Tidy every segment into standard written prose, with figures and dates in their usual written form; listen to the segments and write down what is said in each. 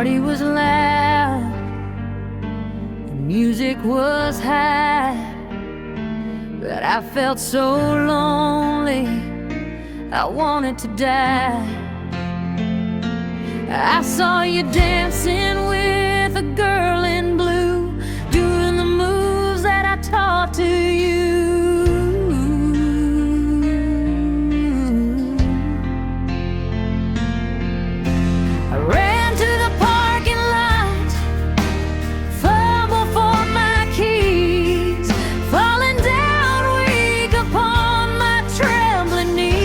party was loud, the music was high, but I felt so lonely, I wanted to die. I saw you dancing with a girl in blue, doing the moves that I taught to you. I ran to the parking lot, fumbled for my keys, falling down weak upon my trembling knees.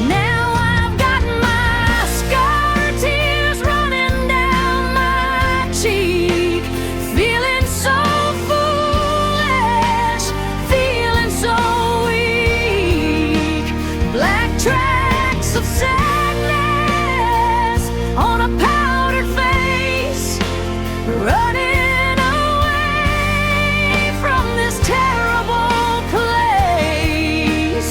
Now I've got my scarred tears running down my cheek, feeling so foolish, feeling so weak. Black tracks of sadness on a powdered face, running away from this terrible place.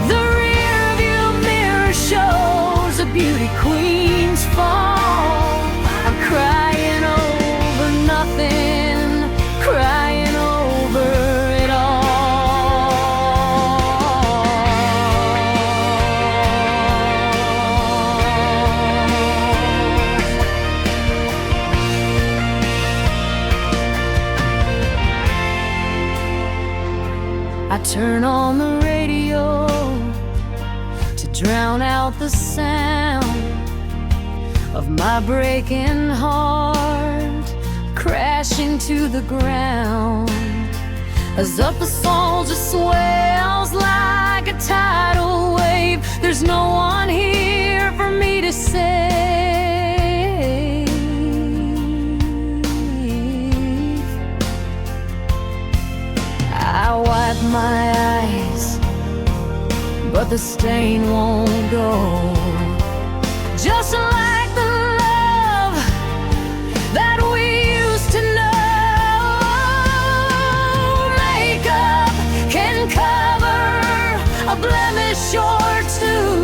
The rearview mirror shows a beauty queen's fall. I'm crying over nothing, crying over it I turn on the radio to drown out the sound of my breaking heart crashing to the ground, as up the soul just swells like a tidal wave. There's no one here for me to save. I wipe my eyes, but the stain won't go. Just like the love that we used to know. Makeup can cover a blemish or two,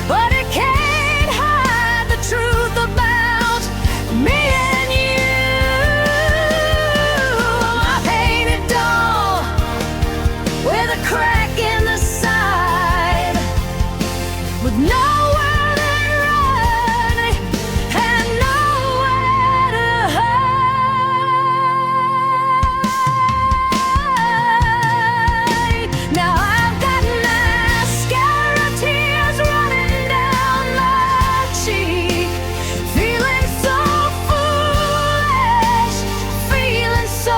but it can't hide the truth about me and you. I painted doll with a crack in the side, with nowhere to run and nowhere to hide. Now I've got mascara tears running down my cheek, feeling so foolish, feeling so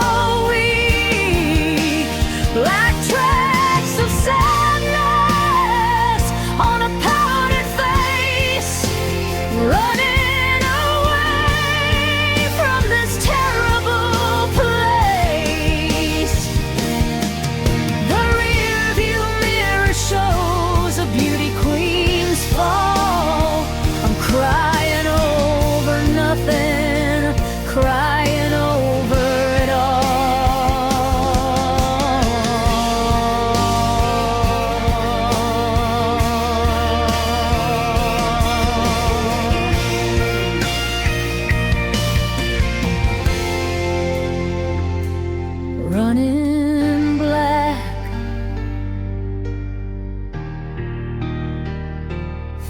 weak. Black tracks of sadness on a powdered face, running away from this terrible place. The rearview mirror shows a beauty queen's fall. I'm crying over nothing, crying over it all. Running black,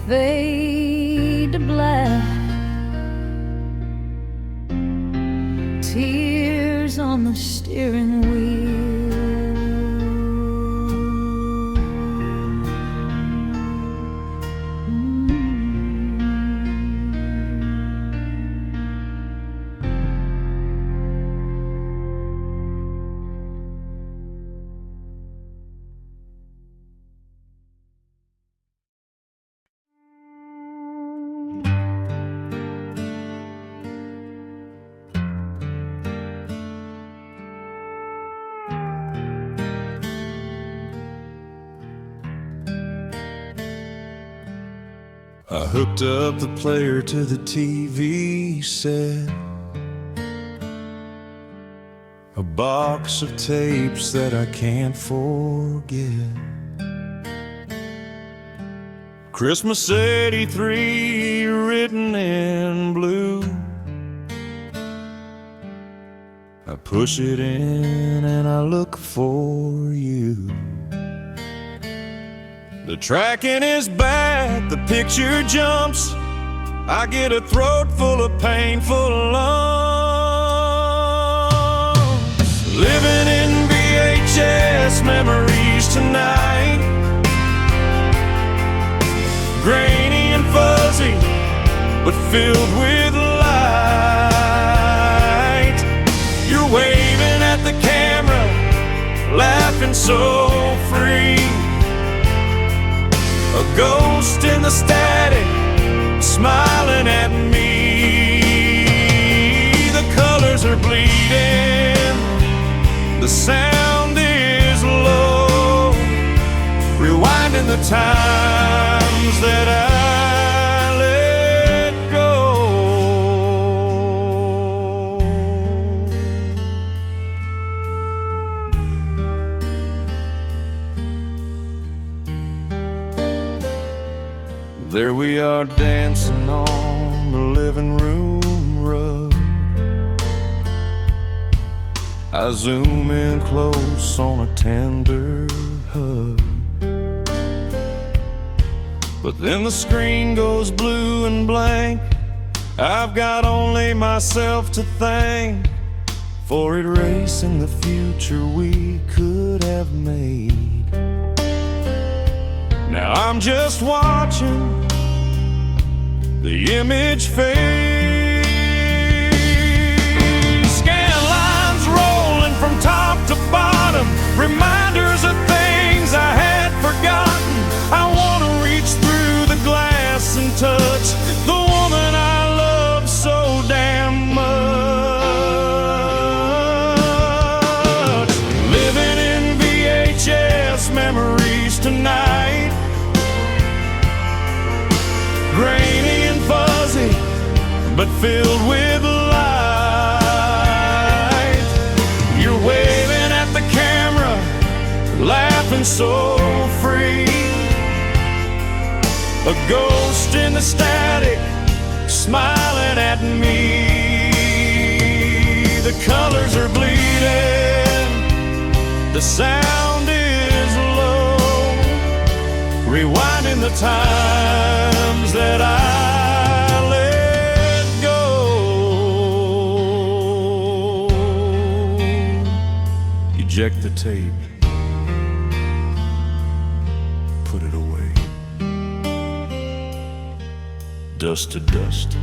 fade to black, tears on the steering wheel. I hooked up the player to the TV set, a box of tapes that I can't forget. Christmas '83 written in blue. I push it in and I look for you. The tracking is bad, the picture jumps. I get a throat full of painful lumps. Living in VHS memories tonight. Grainy and fuzzy, but filled with light. You're waving at the camera, laughing so free. A ghost in the static, smiling at me. The colors are bleeding, the sound is low, rewinding the times that I let go. There we are dancing on the living room rug. I zoom in close on a tender hug. But then the screen goes blue and blank. I've got only myself to thank for erasing the future we could have made. Now I'm just watching the image fade. Scan lines rolling from top to bottom, reminders of things I had forgotten. I want to reach through the glass and touch the woman I love so damn much. Living in VHS memories tonight. Grainy and fuzzy, but filled with light. You're waving at the camera, laughing so free. A ghost in the static, smiling at me. The colors are bleeding, the sound is low, rewinding the times that I let go. Eject the tape, put it away. Dust to dust.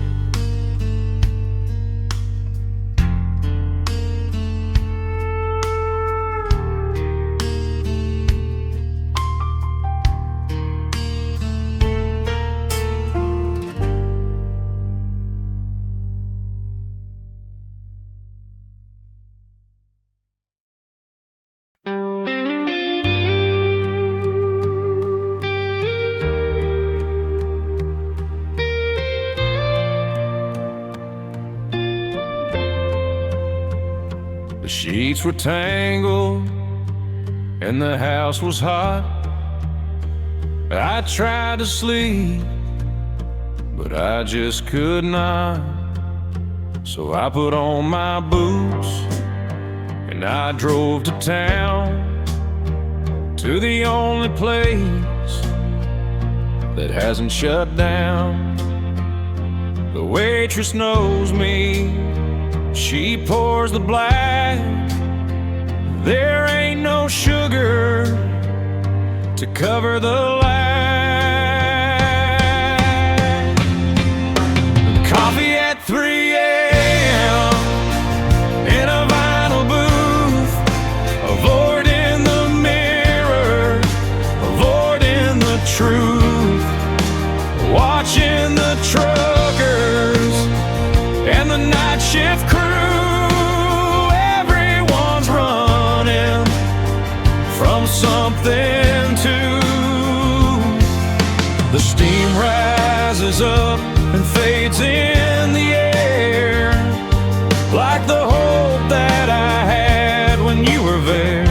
The sheets were tangled and the house was hot. I tried to sleep, but I just could not. So I put on my boots and I drove to town, to the only place that hasn't shut down. The waitress knows me, she pours the black. There ain't no sugar to cover the lag. Coffee at 3 a.m. in a vinyl booth, avoiding the mirror, avoiding the truth, watching the truckers and the night shift crew. Everyone's running from something to. The steam rises up and fades in the air, like the hope that I had when you were there.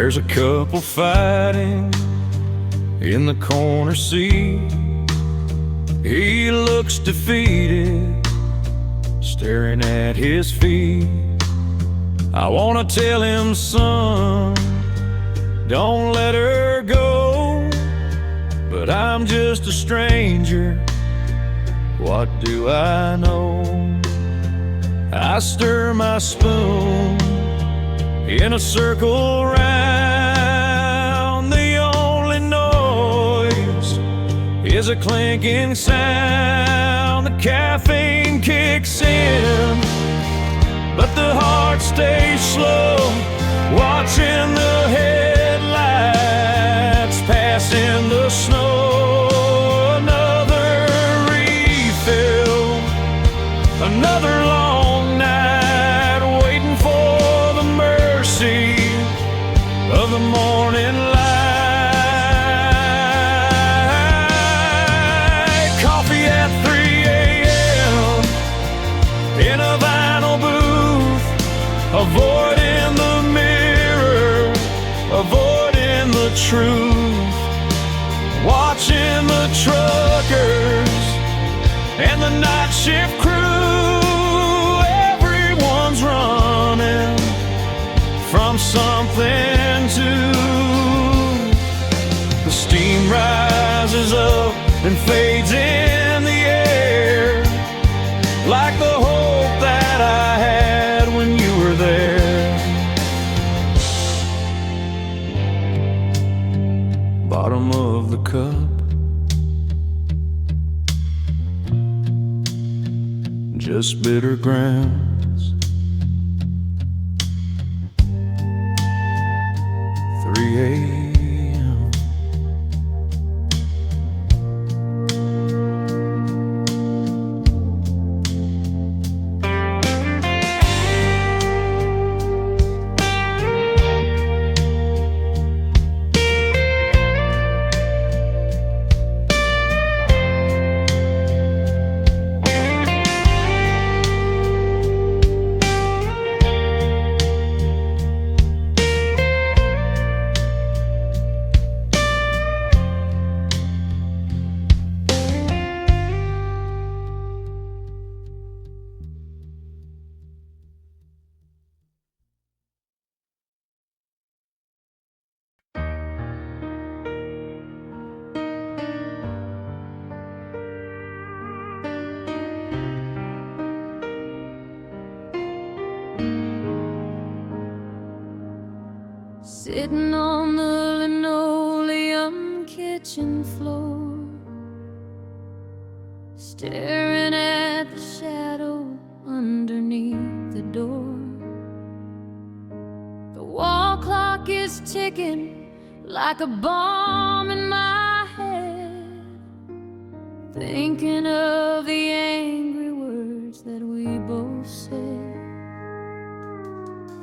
There's a couple fighting in the corner seat. He looks defeated, staring at his feet. I wanna tell him, son, don't let her go, but I'm just a stranger, what do I know? I stir my spoon in a circle round. The only noise is a clinking sound. The caffeine kicks in, but the heart stays slow, watching the headlights pass in the snow. Another refill, another long night, waiting for the mercy of the morning light. Coffee at 3 a.m. in a vinyl booth, avoiding the mirror, avoiding the truth, watching the truckers and the night shift crew. Everyone's running from something to. The steam rises up and fades in the air, like the hope that I had when you were there. Bottom of the cup, just bitter grounds. 3 a.m. Sitting on the linoleum kitchen floor, staring at the shadow underneath the door. The wall clock is ticking like a bomb in my head, thinking of the angry words that we both said.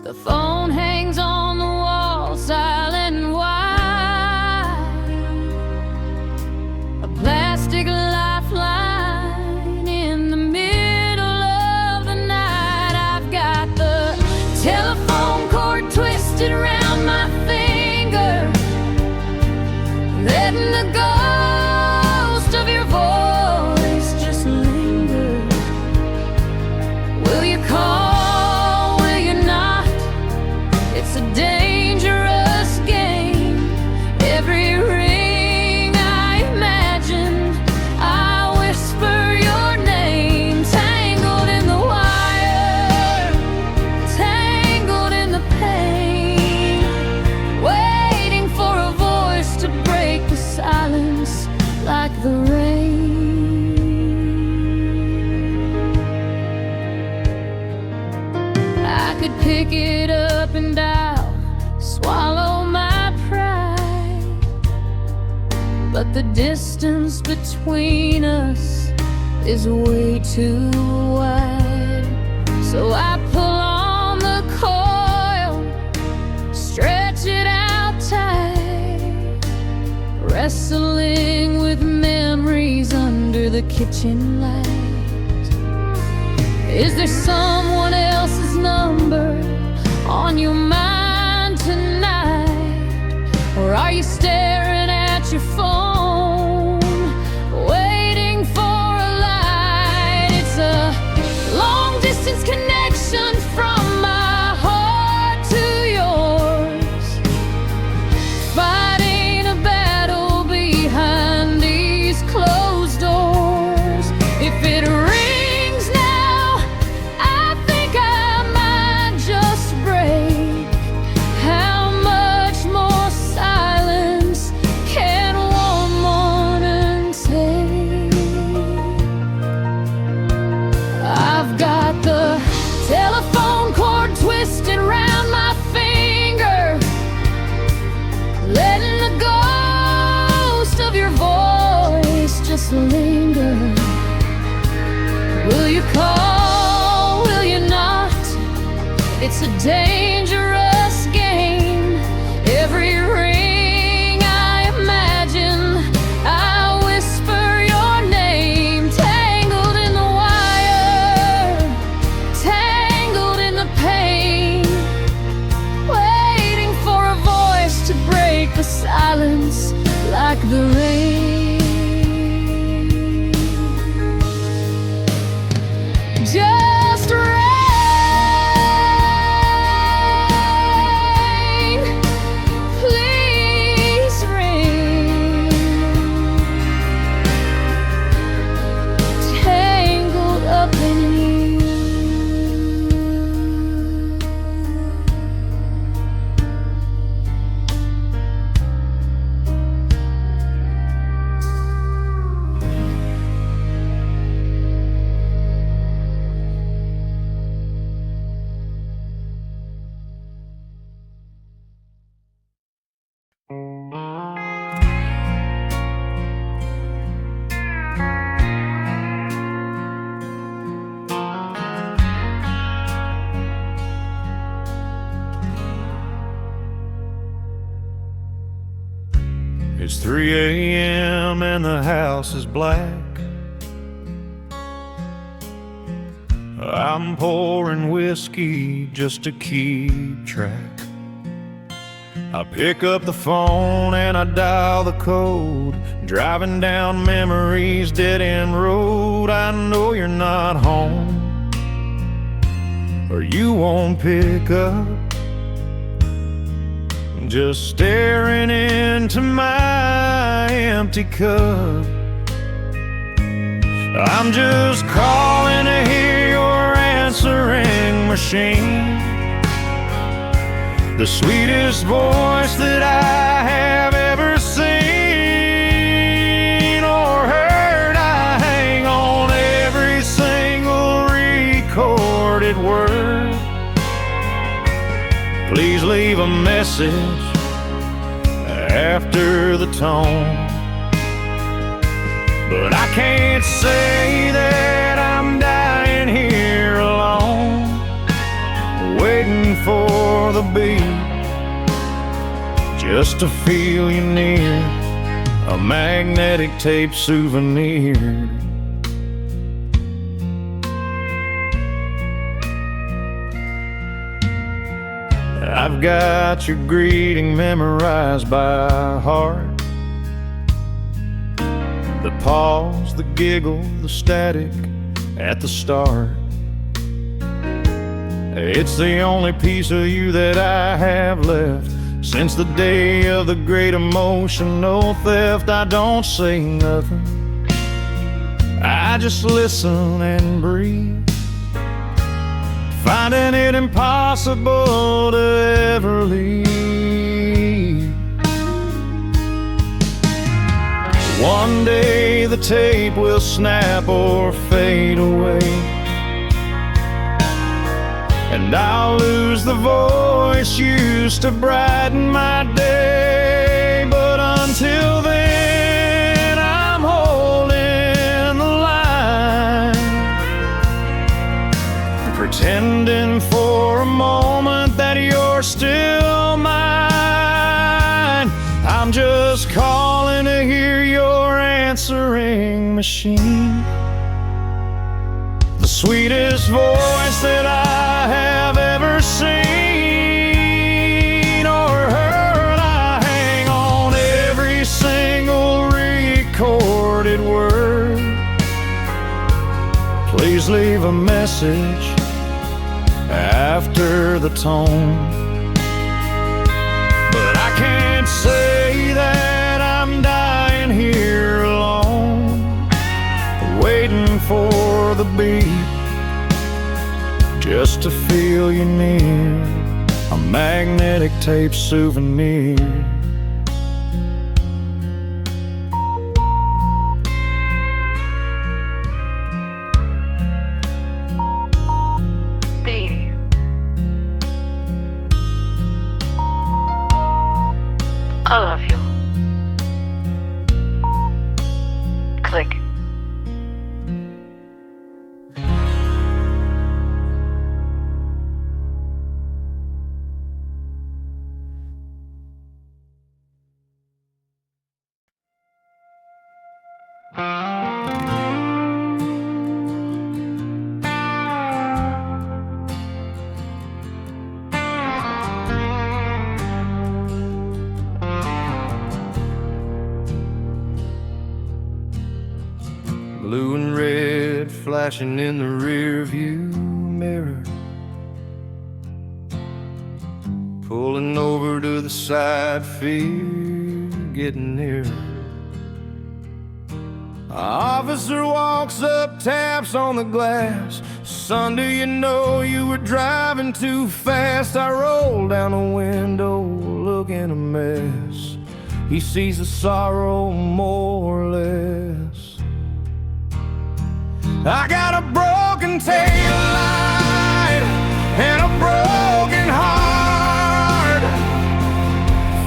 The phone hangs on the wall, silent and white, a plastic lifeline in the middle of the night. I've got the telephone cord twisted around my finger, letting the ghost of your voice just linger. Will you call? It's a dangerous game. Every ring I imagined, I whisper your name. Tangled in the wire, tangled in the pain, waiting for a voice to break the silence like the rain. I could pick it up and I'll swallow my pride, but the distance between us is way too wide. So I pull on the coil, stretch it out tight, wrestling with memories under the kitchen light. Is there someone else's number on your mind tonight? are you staring at your phone, waiting for a light? It's a long distance connection from my heart to yours, fighting a battle behind these closed doors. If it rings now, I think I might just break. How much more silence can one morning take? I've got the telephone cord twisted round my finger, letting the ghost of your voice just linger. Will you call? Will you not? It's a dangerous game. Every ring I imagine, I whisper your name. Tangled in the wire, tangled in the pain, waiting for a voice to break the silence like the rain. Just rain, please rain. Tangled up in you. It's 3 a.m. and the house is black. I'm pouring whiskey just to keep track. I pick up the phone and I dial the code, driving down memory's dead-end road. I know you're not home, or you won't pick up. Just staring into my empty cup. I'm just calling to hear your answering machine, the sweetest voice that I have ever seen or heard. I hang on every single recorded word. Please leave a message after the tone. But I can't say that I'm dying here alone, waiting for the beat, just to feel you near, a magnetic tape souvenir. I've got your greeting memorized by heart. The pause, the giggle, the static at the start. It's the only piece of you that I have left since the day of the great emotional theft. I don't say nothing, I just listen and breathe, finding it impossible to ever leave. One day the tape will snap or fade away, and I'll lose the voice used to brighten my day. But until then, I'm holding the line, pretending for a moment that you're still mine. I'm just calling to hear your answering machine, the sweetest voice that I have ever seen or heard. I hang on Please leave a message after the tone. But I can't say that I'm dying here alone, waiting for the beat just to feel you near, a magnetic tape souvenir. I love you. Click. Blue and red flashing in the rear view mirror, pulling over to the side, fear getting nearer. Officer walks up, taps on the glass. Son, do you know you were driving too fast? I roll down the window, looking a mess. He sees the sorrow more or less. I got a broken tail light and a broken heart,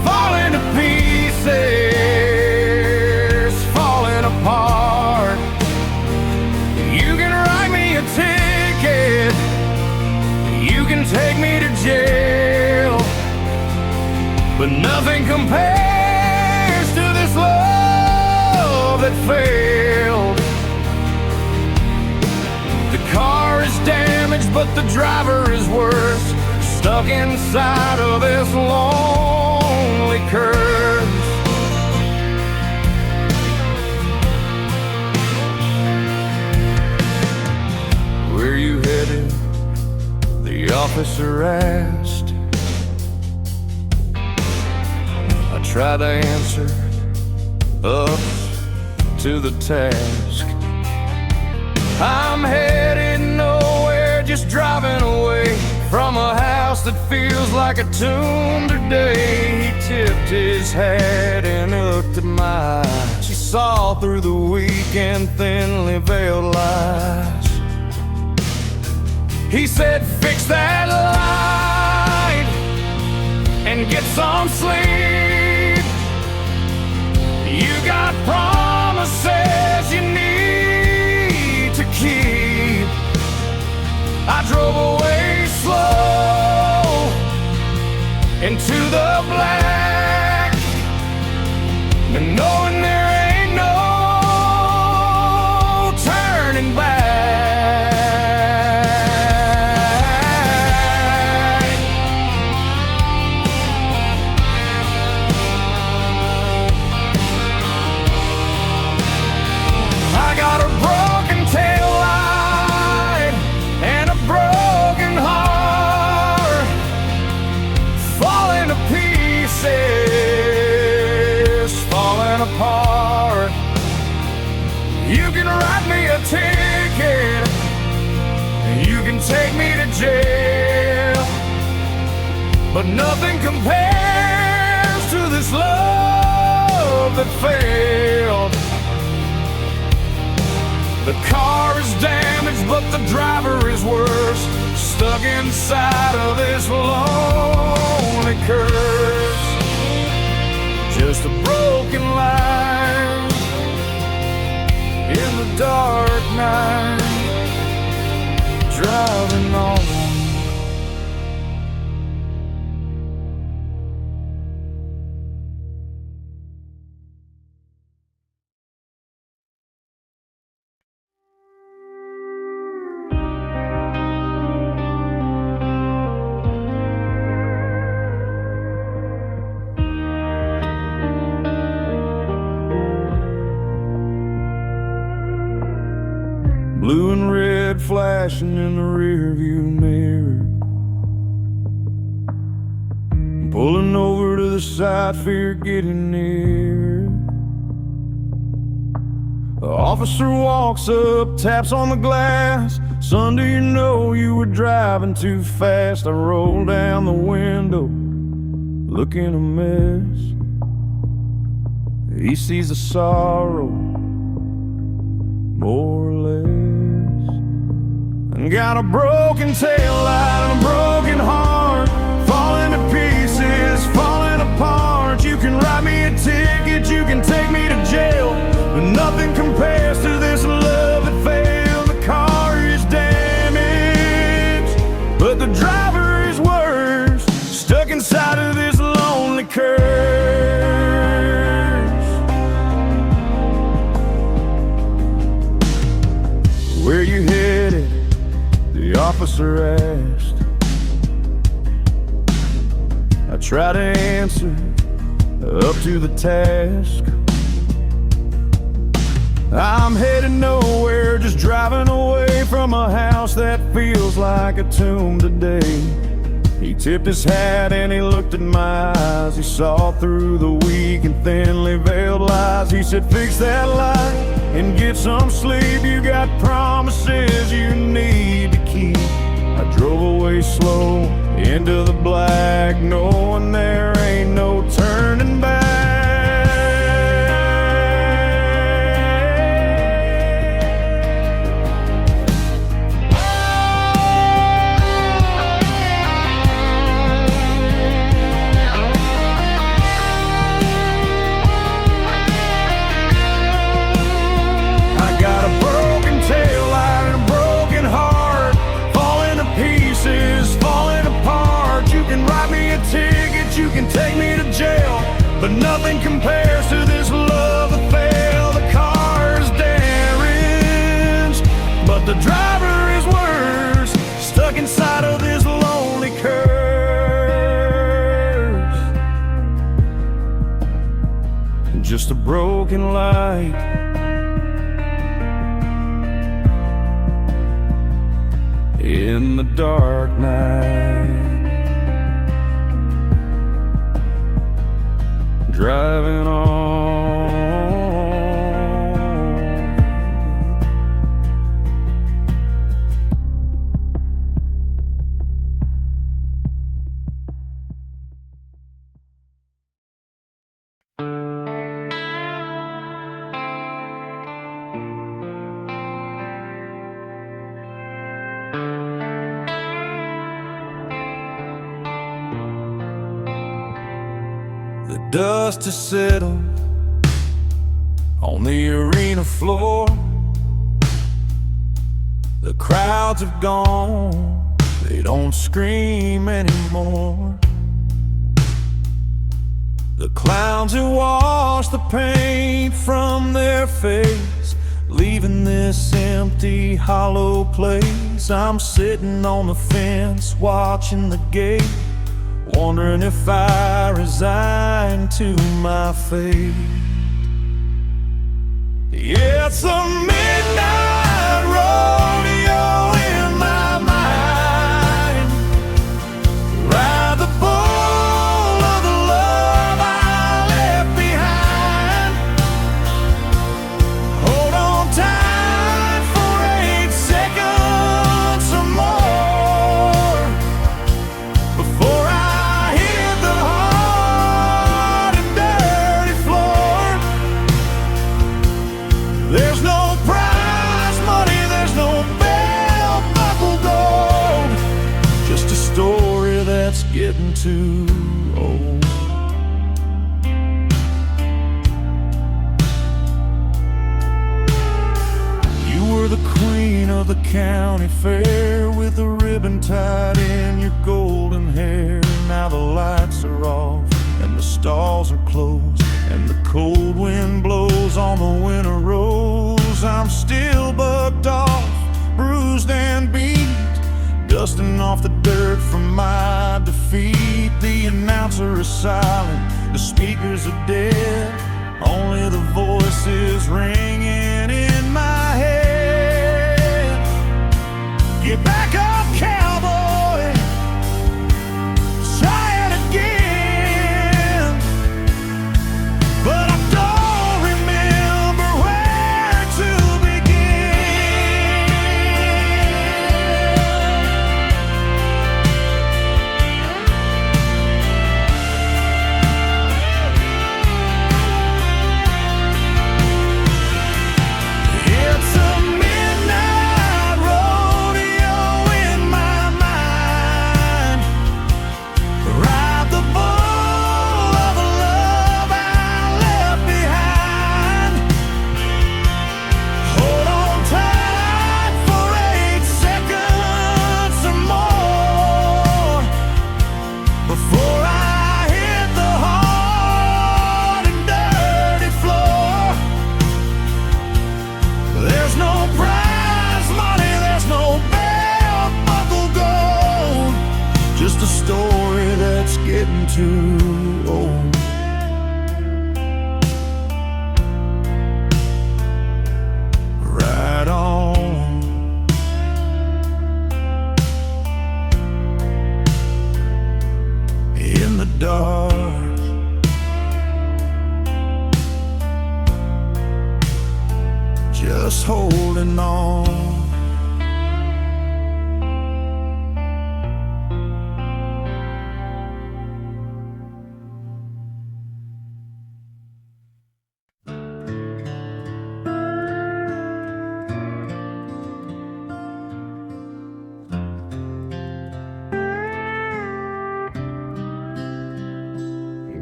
falling to pieces, falling apart. You can write me a ticket, you can take me to jail, but nothing compares to this love that failed. The car is damaged, but the driver is worse, stuck inside of this lonely curse. Where you headed? The officer asked. I tried to answer up to the task. I'm headed nowhere, just driving away from a house that feels like a tomb today. He tipped his hat and looked at my eyes. She saw through the weak and thinly veiled lies. He said, fix that light and get some sleep. You got promises you need to keep. I drove away slow into the black, and knowing there ain't no turning back. I got a broken tail light and a broken heart, falling to pieces, falling apart. You can write me a ticket, you can take me to jail, but nothing compares to this love that failed. The car is damaged, but the driver is worse, stuck inside of this lonely curse. Just a broken light in the dark night, driving on. Blue and red red flashing in the rearview mirror. Pulling over to the side, fear getting nearer. The officer walks up, taps on the glass. Son, do you know you were driving too fast? I roll down the window, looking a mess. He sees the sorrow, more or less. And got a broken taillight and a broken heart, falling to pieces, falling apart. You can write me a ticket, you can take me to jail, but nothing compares to this love that failed. The car is damaged, but the driver is worse, stuck inside of this lonely curse. Where you headed? The officer asked. I try to answer, up to the task. I'm headed nowhere, just driving away from a house that feels like a tomb today. He tipped his hat and he looked at my eyes. He saw through the weak and thinly veiled lies. He said, fix that light and get some sleep. You got promises you need to keep. I drove away slow into the black, knowing there ain't no turning back. You can take me to jail, but nothing compares to this love that failed. The car's damaged, but the driver is worse, stuck inside of this lonely curse. Just a broken light, in the dark night, driving on. The dust has settled on the arena floor. The crowds have gone, they don't scream anymore. The clowns have washed the paint from their face, leaving this empty, hollow place. I'm sitting on the fence, watching the gate, wondering if I resign to my fate. Yeah, it's a midnight rodeo in my mind. Ride the bull of the love I left behind. Hold on tight for 8 seconds or more before I hit the hard and dirty floor. There's no prize money, there's no belt buckle gold, just a story that's getting too old. You were the queen of the county fair, with a ribbon tied in your golden hair. Now the lights are off and the stalls are closed, and the cold wind blows on the winter rose. I'm still bugged off, bruised and beat, dusting off the dirt from my defeat. The announcer is silent, the speakers are dead, only the voices ringing in my head. too old. Right on. In the dark, just holding on.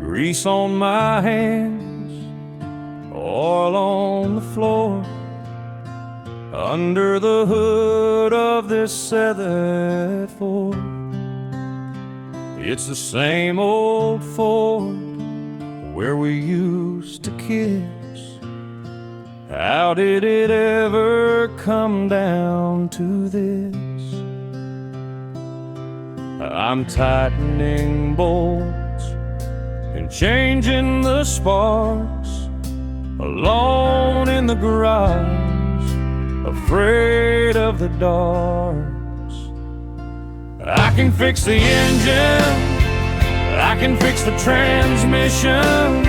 Grease on my hands, oil on the floor, under the hood of this 7-4. It's the same old Ford where we used to kiss. How did it ever come down to this? I'm tightening bolts and changing the sparks, alone in the garage, afraid of the darks. I can fix the engine, I can fix the transmission,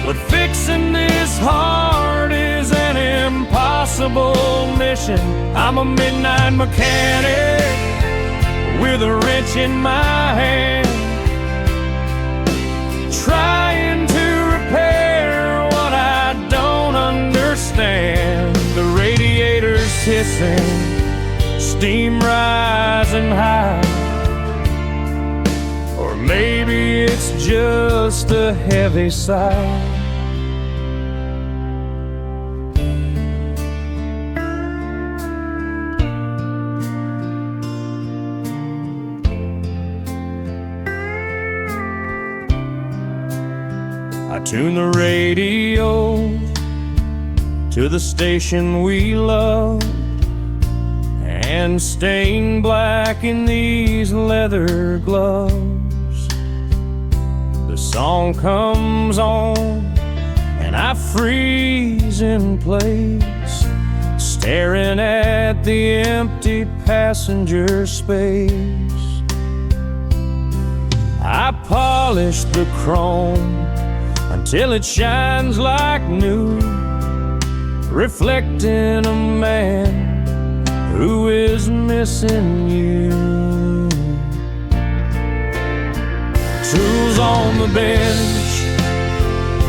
but fixing this heart is an impossible mission. I'm a midnight mechanic with a wrench in my hand, trying to repair what I don't understand. The radiator's hissing, steam rising high, or maybe it's just a heavy sigh. I tune the radio to the station we love, and stained black in these leather gloves, the song comes on and I freeze in place, staring at the empty passenger space. I polish the chrome until it shines like new, reflecting a man who is missing you. Tools on the bench,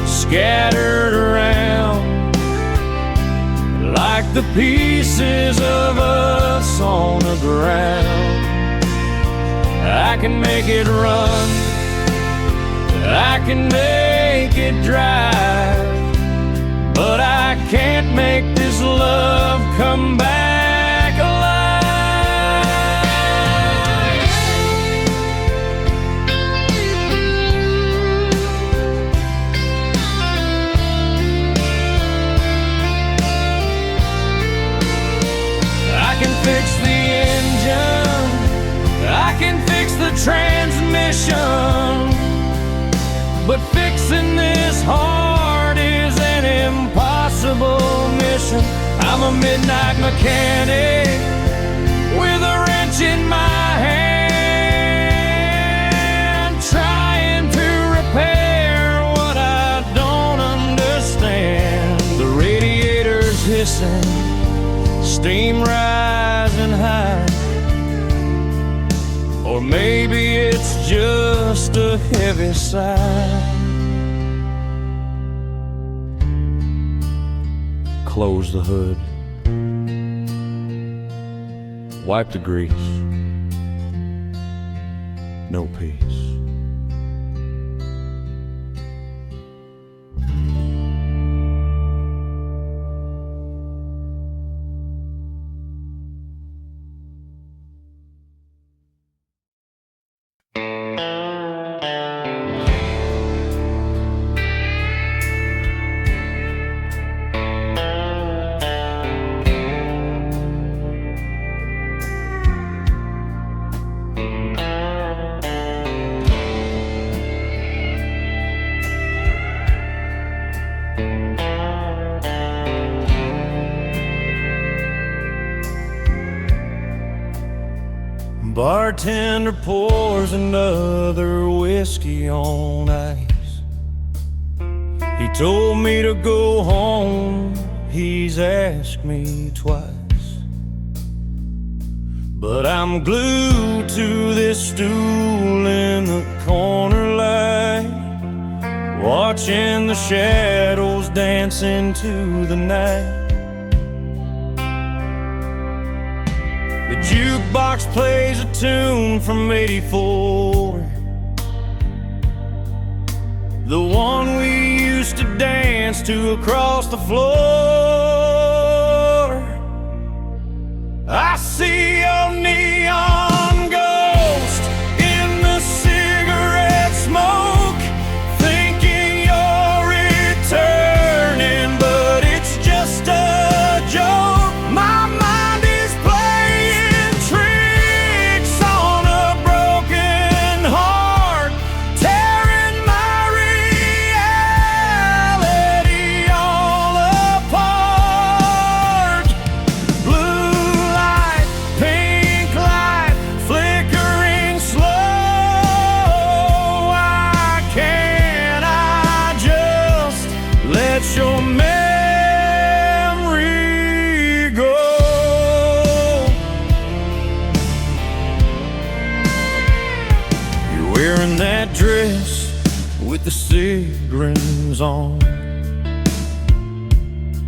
scattered around, like the pieces of us on the ground. I can make it run, I can make it drive, but I can't make this love come back alive. I can fix the engine, I can fix the transmission, but fixing this heart is an impossible mission. I'm a midnight mechanic with a wrench in my hand, trying to repair what I don't understand. The radiator's hissing, steam rising high, or maybe it's just a heavy sigh. Close the hood, wipe the grease, no peace. Bartender pours another whiskey on ice. He told me to go home, he's asked me twice. But I'm glued to this stool in the corner light, watching the shadows dance into the night. The jukebox plays a tune from '84, the one we used to dance to across the floor. I see your neon ghost in the cigarette smoke, thinking you're returning, but it's just a joke. My mind is playing tricks on a broken heart, tearing my reality all apart. Blue light, pink light, flickering slow. Why can't I just let your memory go? You're wearing that dress with the cig rings on.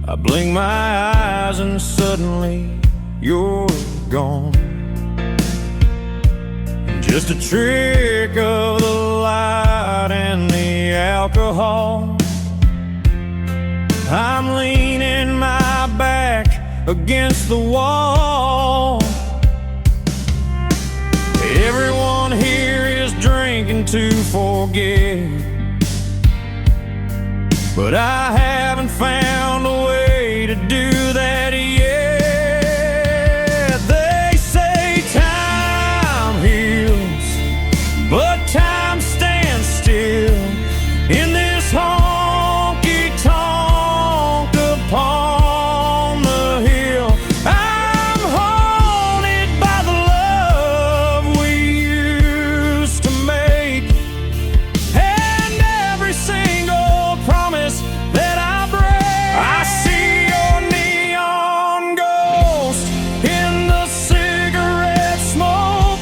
I blink my eyes and suddenly you're gone. Just a trick of the light and the alcohol. I'm leaning my back against the wall. Everyone here is drinking to forget, but I haven't found a way to do that yet. They say time heals, but time stands still in this honky-tonk upon the hill. I'm haunted by the love we used to make, and every single promise that I break. I see your neon ghost in the cigarette smoke,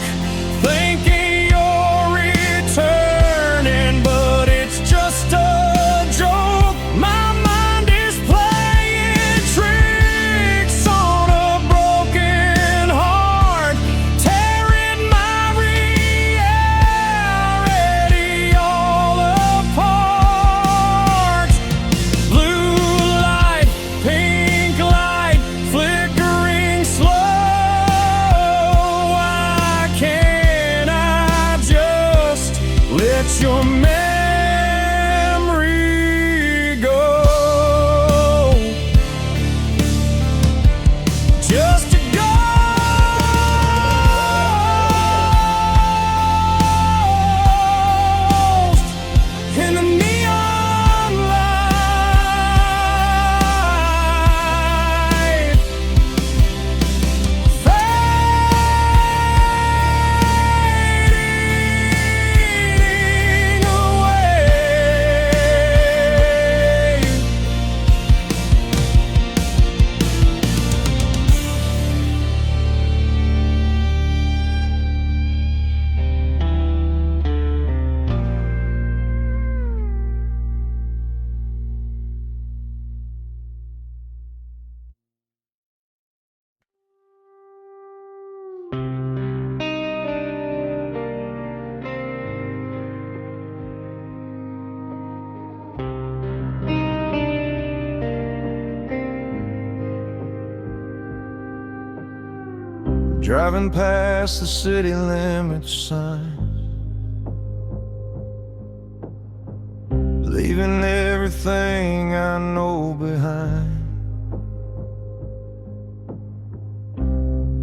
thinking you're returning, but it's just a joke. My mind is playing tricks on a broken heart, tearing my reality all apart. Blue light, pink light, flickering slow. Why can't I just let your memory go? Just a ghost in the neon light, fading away. Driving past the city limits sign, leaving everything I know behind.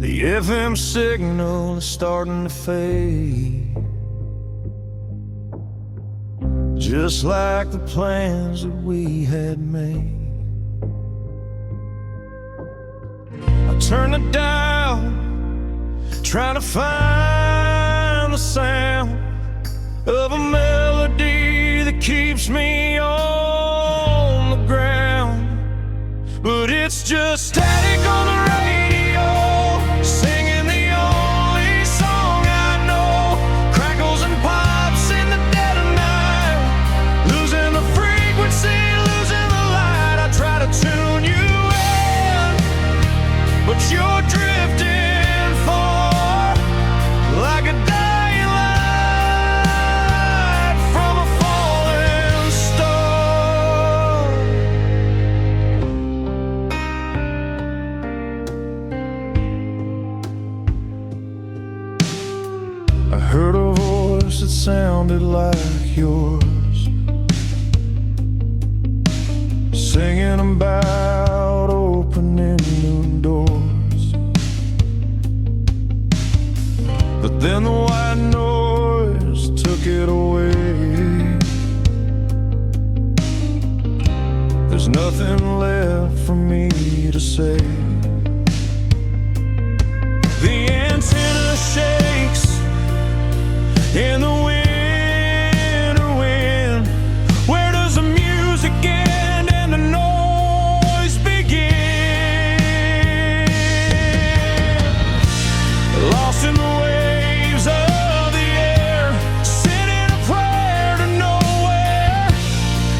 The FM signal is starting to fade, just like the plans that we had made. I turn the dial, trying to find the sound of a melody that keeps me on the ground. But it's just static on the radio, singing the only song I know. Crackles and pops in the dead of night, losing the frequency, losing the light. I try to tune you in, but you're drifting far, like a dying light from a falling star. I heard a voice that sounded like yours, singing about opening new doors. But then the white noise took it away. There's nothing left for me to say. The antenna shakes in the winter wind. Where does the music end and the noise begin? Lost in the waves of the air, sending a prayer to nowhere.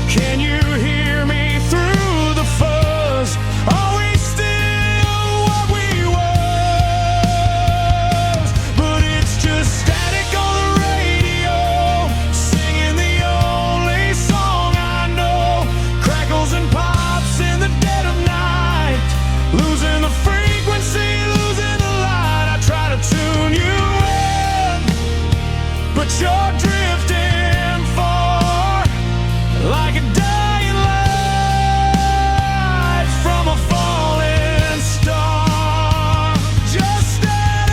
Can you hear me through the fuzz? Are we still what we was? But it's just static on the radio, singing the only song I know. Crackles and pops in the dead of night, losing the frequency, losing the light. I try to tune you in, but you're drifting far, like a dying light from a falling star. Just static,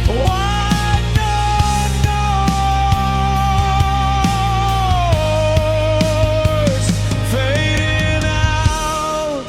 white noise fading out.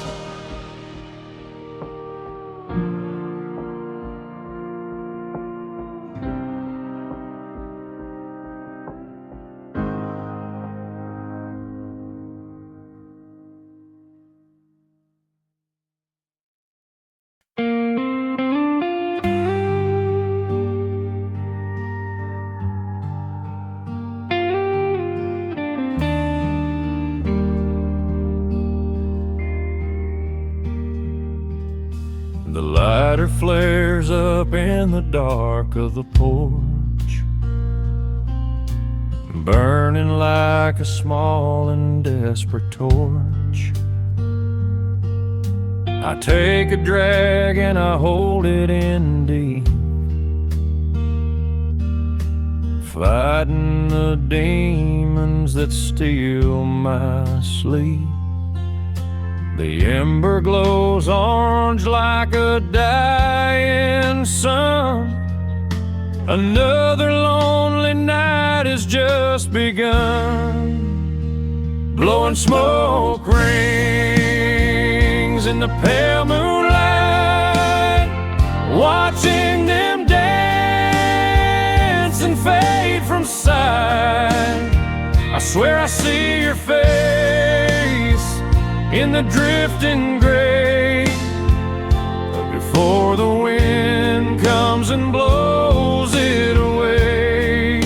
The lighter flares up in the dark of the porch, burning like a small and desperate torch. I take a drag and I hold it in deep, fighting the demons that steal my sleep. The ember glows orange like a dying sun. Another lonely night has just begun. Blowing smoke rings in the pale moonlight, watching them dance and fade from sight. I swear I see your face in the drifting gray, before the wind comes and blows it away.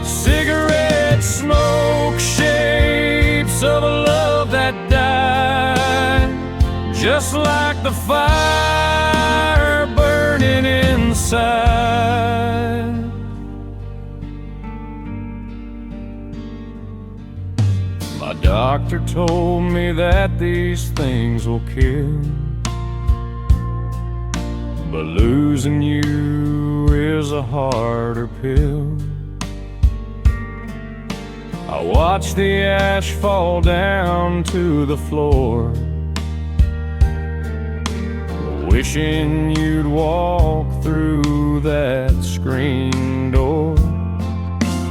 Cigarette smoke, shapes of a love that died, just like the fire burning inside. My doctor told me that these things will kill, but losing you is a harder pill. I watch the ash fall down to the floor, wishing you'd walk through that screen door.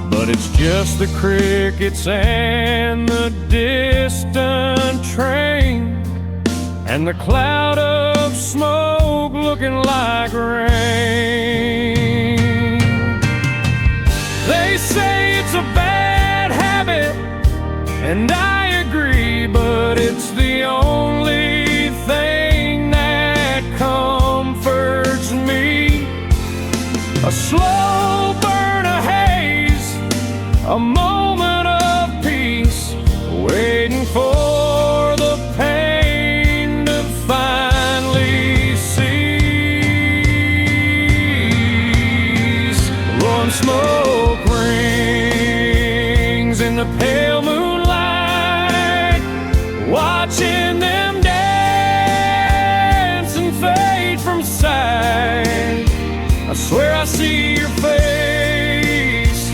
But it's just the crickets and the distant train and the cloud of smoke looking like rain. They say it's a bad habit, and I agree, but it's the only thing that comforts me. A slow burn of haze, a moment of peace, waiting for the pain to finally cease. Blowing smoke rings in the pale moonlight, watching them dance and fade from sight. I swear I see your face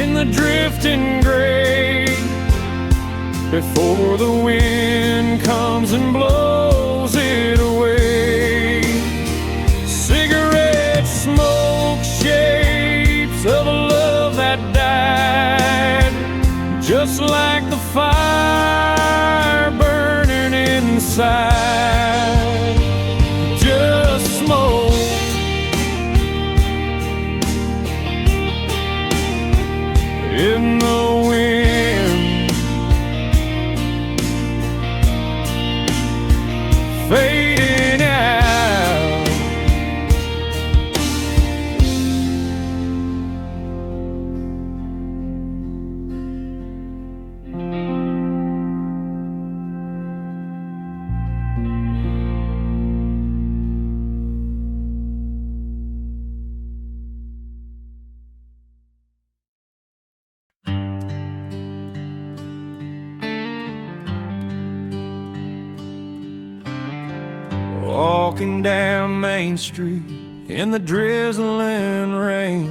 in the drifting gray before the wind comes and blows it away. Cigarette smoke, shapes of a love that died, just like the fire burning inside. Just smoke in the wind, fading out. Walking down Main Street in the drizzling rain,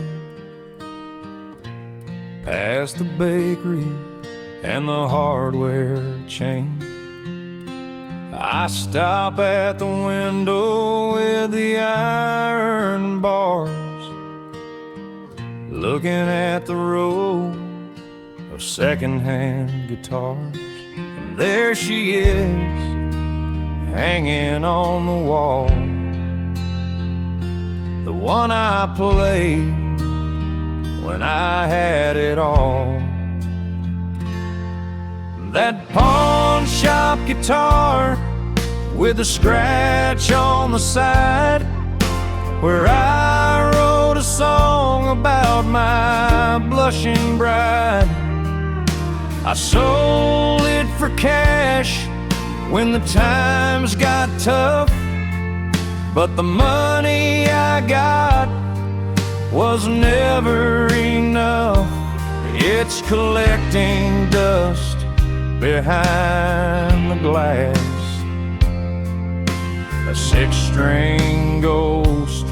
past the bakery and the hardware chain. I stop at the window with the iron bars, looking at the row of secondhand guitars. And there she is, hanging on the wall, the one I played when I had it all. That pawn shop guitar with a scratch on the side, where I wrote a song about my blushing bride. I sold it for cash when the times got tough, but the money I got was never enough. It's collecting dust behind the glass, a six-string ghost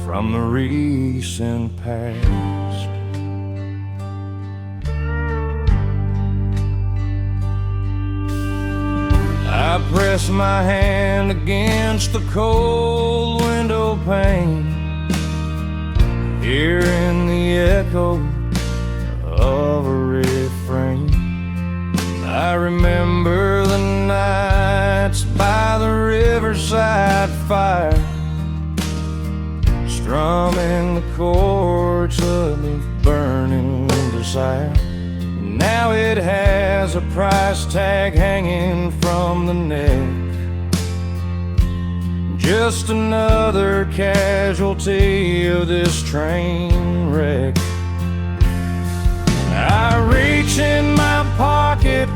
from the recent past. I press my hand against the cold window pane, hearing the echo of a refrain. I remember the nights by the riverside fire, strumming the chords of the burning desire. Now it has a price tag hanging from the neck, just another casualty of this train wreck. I reach in my pocket,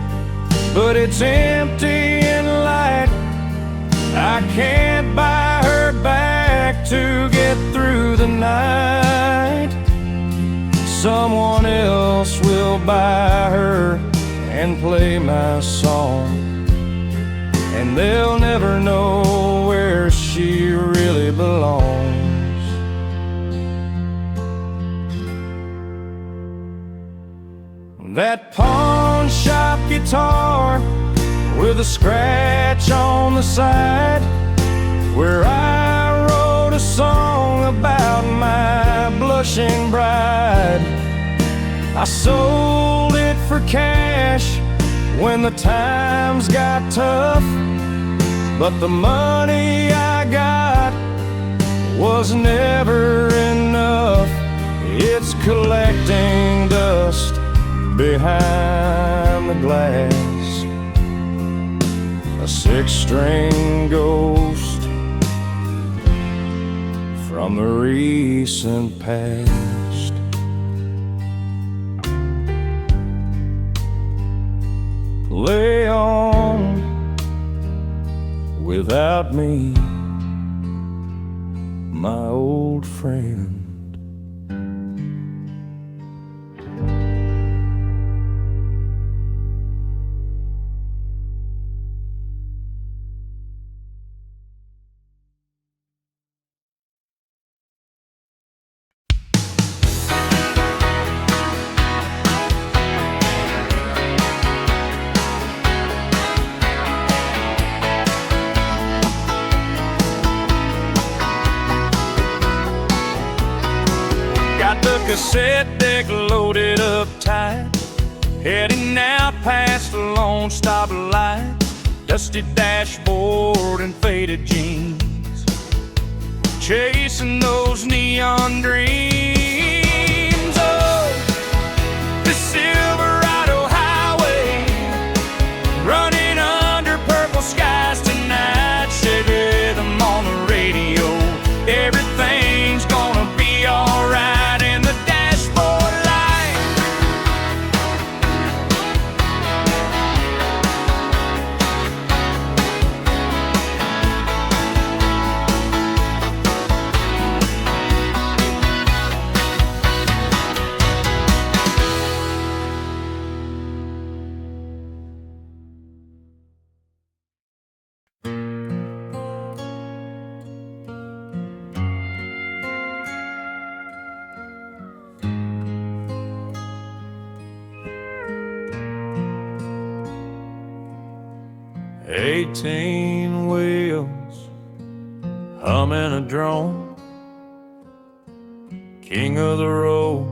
but it's empty and light. I can't buy her back to get through the night. Someone else will buy her and play my song, and they'll never know where she really belongs. That pawn shop guitar with a scratch on the side, where I wrote a song about my blushing bride. I sold it for cash when the times got tough, but the money I got was never enough. It's collecting dust behind the glass, a six-string ghost from the recent past. Play on without me, my old friend. The cassette deck loaded up tight, heading out past the Lone Stop light, dusty dashboard and faded jeans, chasing those neon dreams of the Silverado highway, running under purple skies tonight. Shake rhythm on the radio, everything's gonna be alright. Eighteen wheels, humming a drone, king of the road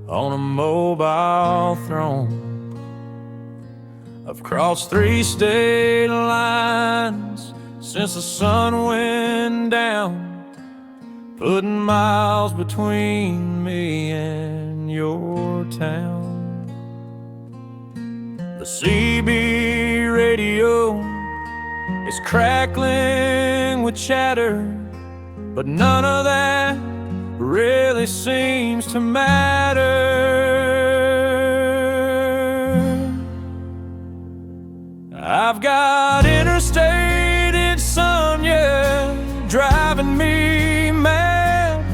on a mobile throne. I've crossed 3 state lines since the sun went down, putting miles between me and your town. The CB radio is crackling with chatter, but none of that really seems to matter. I've got interstate insomnia driving me mad,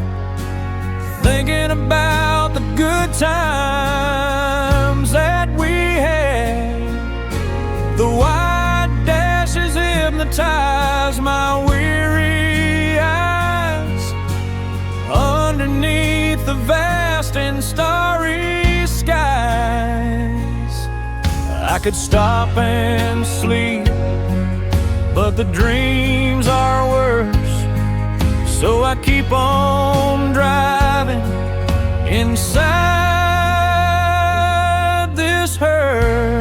thinking about the good times that we had. The white dashes hypnotize my weary eyes underneath the vast and starry skies. I could stop and sleep, but the dreams are worse, so I keep on driving inside this hearse.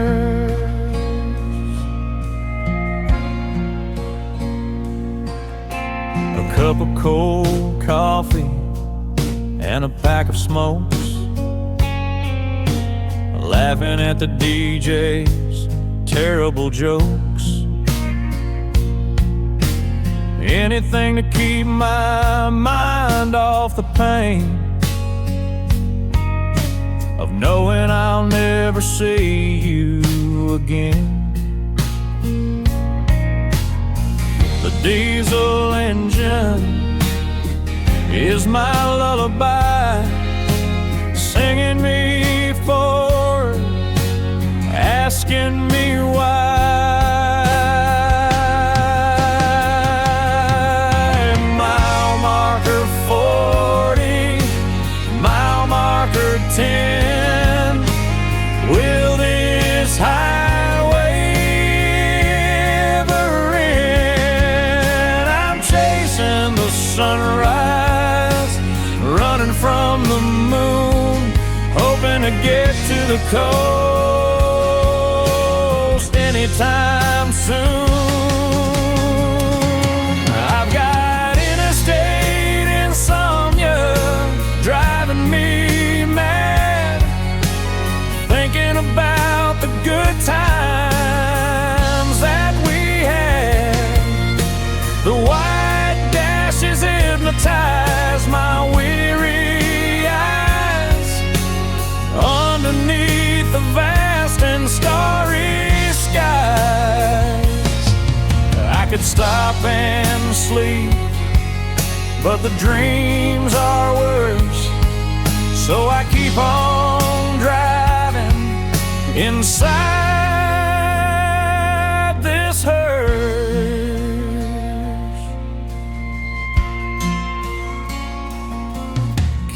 A cup of cold coffee and a pack of smokes, laughing at the DJ's terrible jokes. Anything to keep my mind off the pain of knowing I'll never see you again. The diesel engine is my lullaby, singing me forward, asking me why. Mile marker 40, mile marker 10, will this highway ever end? I'm chasing the sunrise, running from the moon, hoping to get to the coast. anytime soon. I've got interstate insomnia driving me mad, thinking about the good times that we had. The white dashes hypnotize my weary eyes underneath the vast and starry skies. I could stop and sleep, but the dreams are worse, so I keep on driving inside this hearse.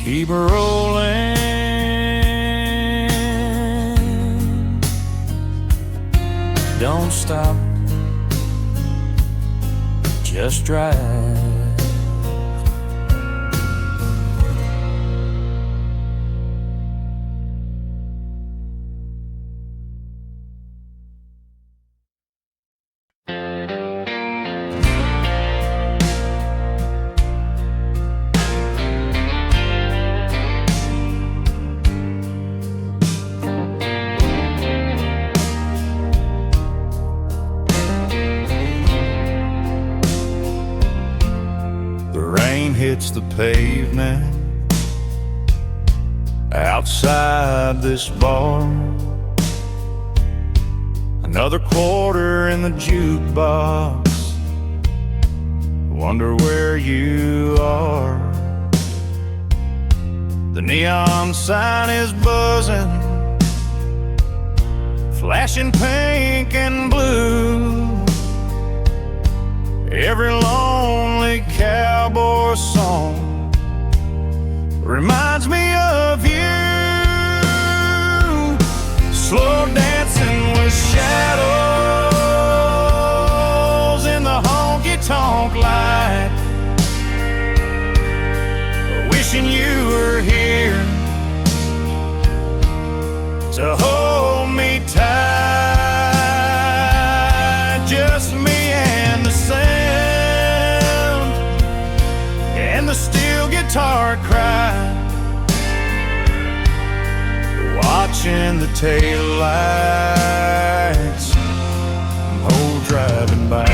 Keep rolling, don't stop, just drive. Hits the pavement outside this bar. Another quarter in the jukebox. Wonder where you are. The neon sign is buzzing, flashing pink and blue. Every lonely cowboy song reminds me of you. Slow dancing with shadows in the honky-tonk light, wishing you were here to hold me tight. Just me and the sound and the steel guitar cry, watching the taillights oh driving by.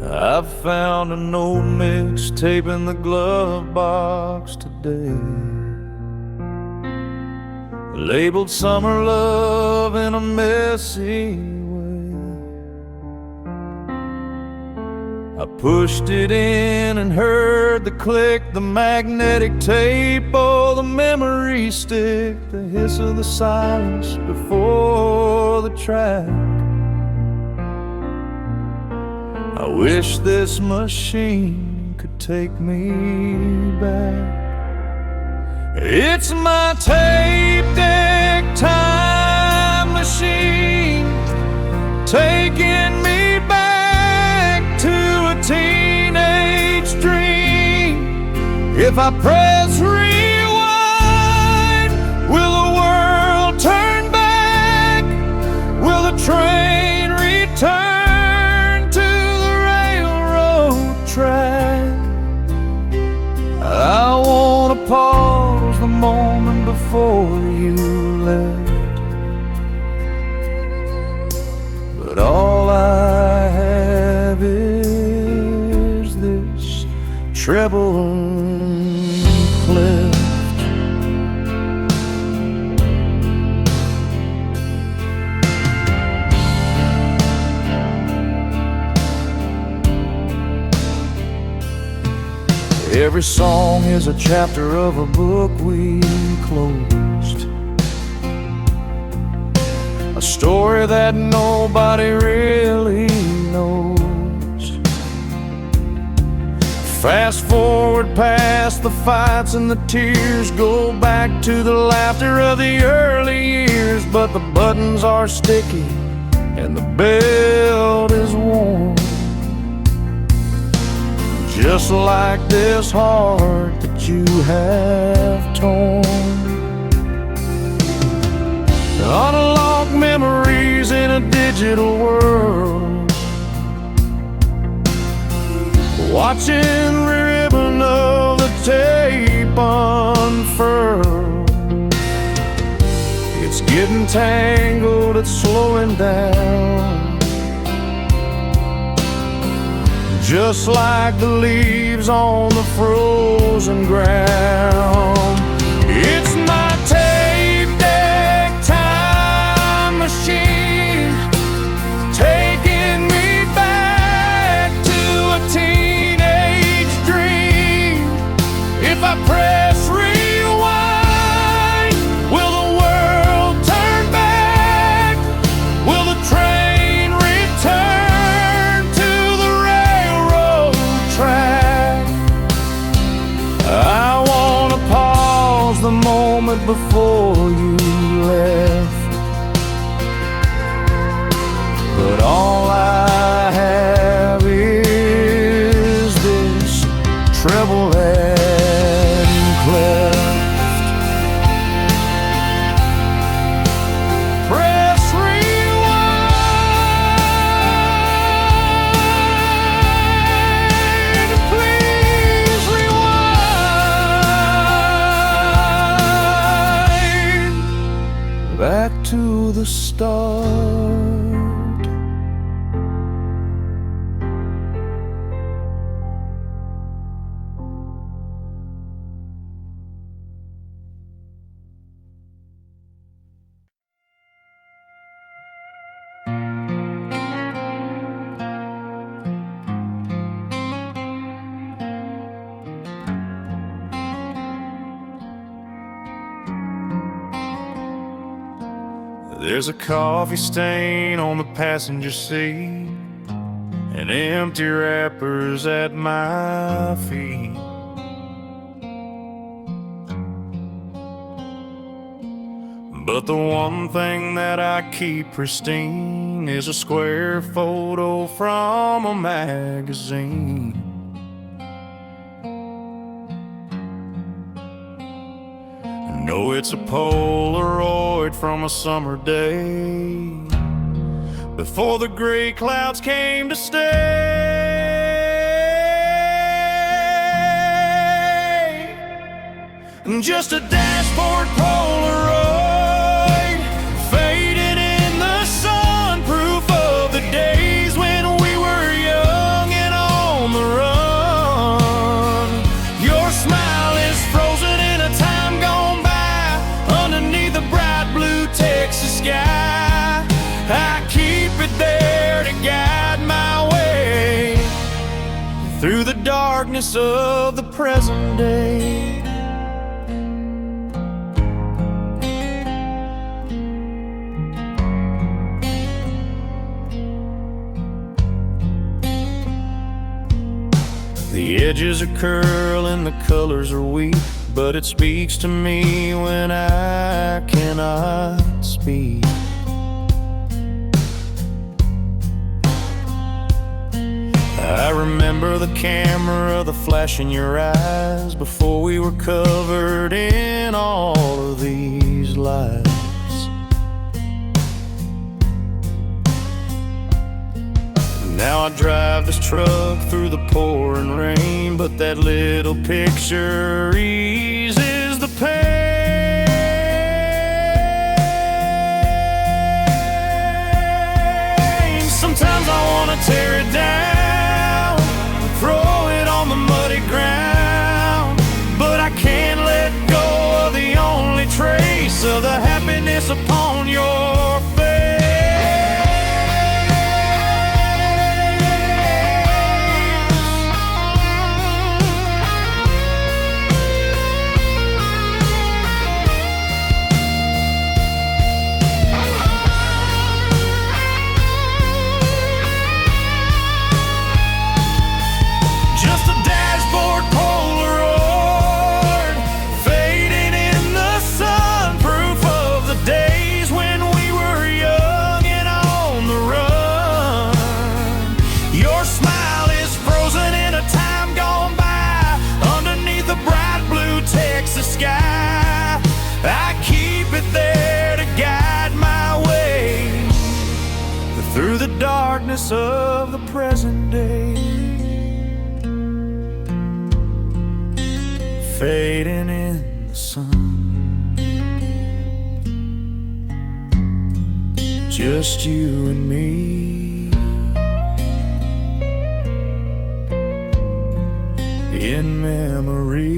I found an old mixtape in the glove box today, labeled Summer Love in a messy way. I pushed it in and heard the click, the magnetic tape, oh, the memory stick, the hiss of the silence before the track. I wish this machine could take me back. It's my tape deck time machine, taking me back to a teenage dream. If I press rewind, will the world turn back? Will the train return track? I wanna pause the moment before you left, but all I have is this treble clef. Every song is a chapter of a book we closed, a story that nobody really knows. Fast forward past the fights and the tears, go back to the laughter of the early years. But the buttons are sticky and the belt is worn, just like this heart that you have torn. Unlock memories in a digital world, watching the ribbon of the tape unfurl. It's getting tangled, it's slowing down, just like the leaves on the frozen ground. It's my tape deck time machine, taking me back to a teenage dream. If I press rewind, will the world turn back? Will the train return to the railroad track? I wanna pause the moment before you left, but all I have is this treble and clef. Press rewind, please rewind, back to the start. There's a coffee stain on the passenger seat and empty wrappers at my feet. But the one thing that I keep pristine is a square photo from a magazine. No, it's a Polaroid from a summer day before the gray clouds came to stay. Just a dashboard Polaroid, faded in the sunproof of the days when we were young and on the run. Your smile is frozen in a time gone by, underneath the bright blue Texas sky. I keep it there to guide my way through the darkness of the present day. The edges are curling, the colors are weak, but it speaks to me when I cannot speak. I remember the camera, the flash in your eyes before we were covered in all of these lies. Now I drive this truck through the pouring rain, but that little picture eases the pain. Sometimes I wanna tear it down, throw it on the muddy ground, but I can't let go of the only trace of the happiness upon your face. promise of the present day fading in the sun. Just you and me in memory.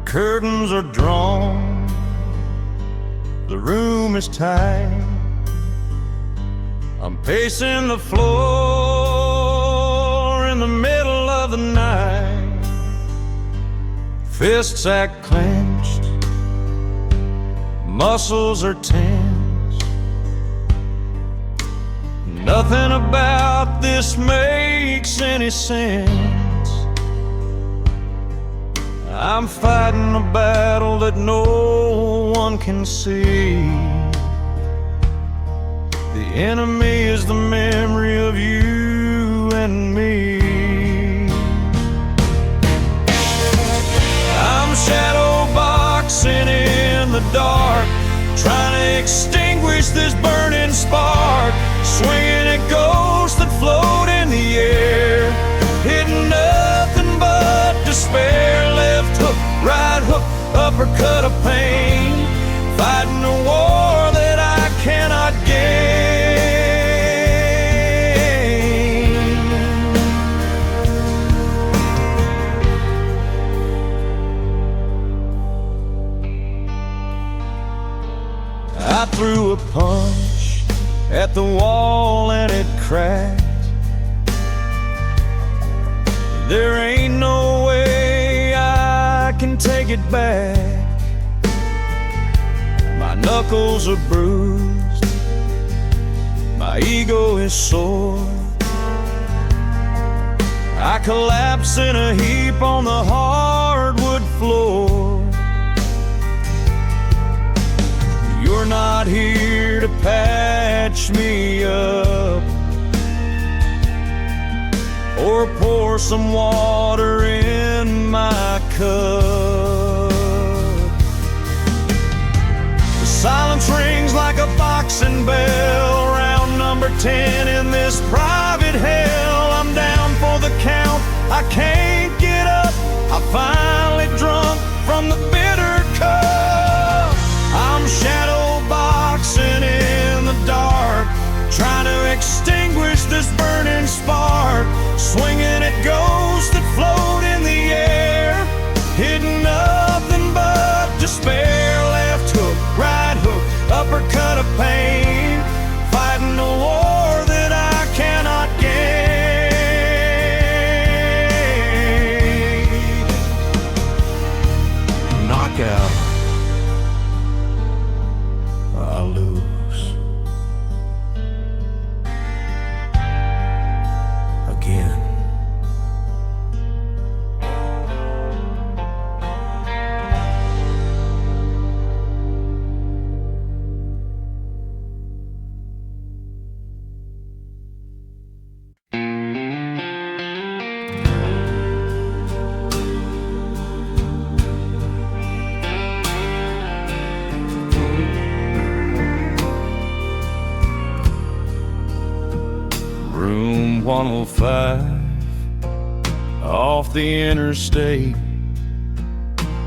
Curtains are drawn, the room is tight. I'm pacing the floor in the middle of the night. Fists act clenched, muscles are tense. Nothing about this makes any sense. I'm fighting a battle that no one can see. The enemy is the memory of you and me. I'm shadow boxing in the dark, trying to extinguish this burning spark, swinging at ghosts that float in the air, hitting nothing but despair. Left hook, right hook, uppercut of pain, fighting a war that I cannot gain. I threw a punch at the wall and it cracked. There ain't no way I can take it back. My knuckles are bruised, my ego is sore. I collapse in a heap on the hardwood floor. You're not here to patch me up or pour some water in my cup. The silence rings like a boxing bell, round number 10 in this private hell. I'm down for the count, I can't get up. I finally drunk from the bitter cup. I'm shadow boxing in the dark, trying to extinguish this burning spark, swinging at ghosts that float in the air, hitting nothing but despair. Left hook, right hook, uppercut of pain, fighting a war that I cannot gain. Knockout, I lose again. Room 105 off the interstate,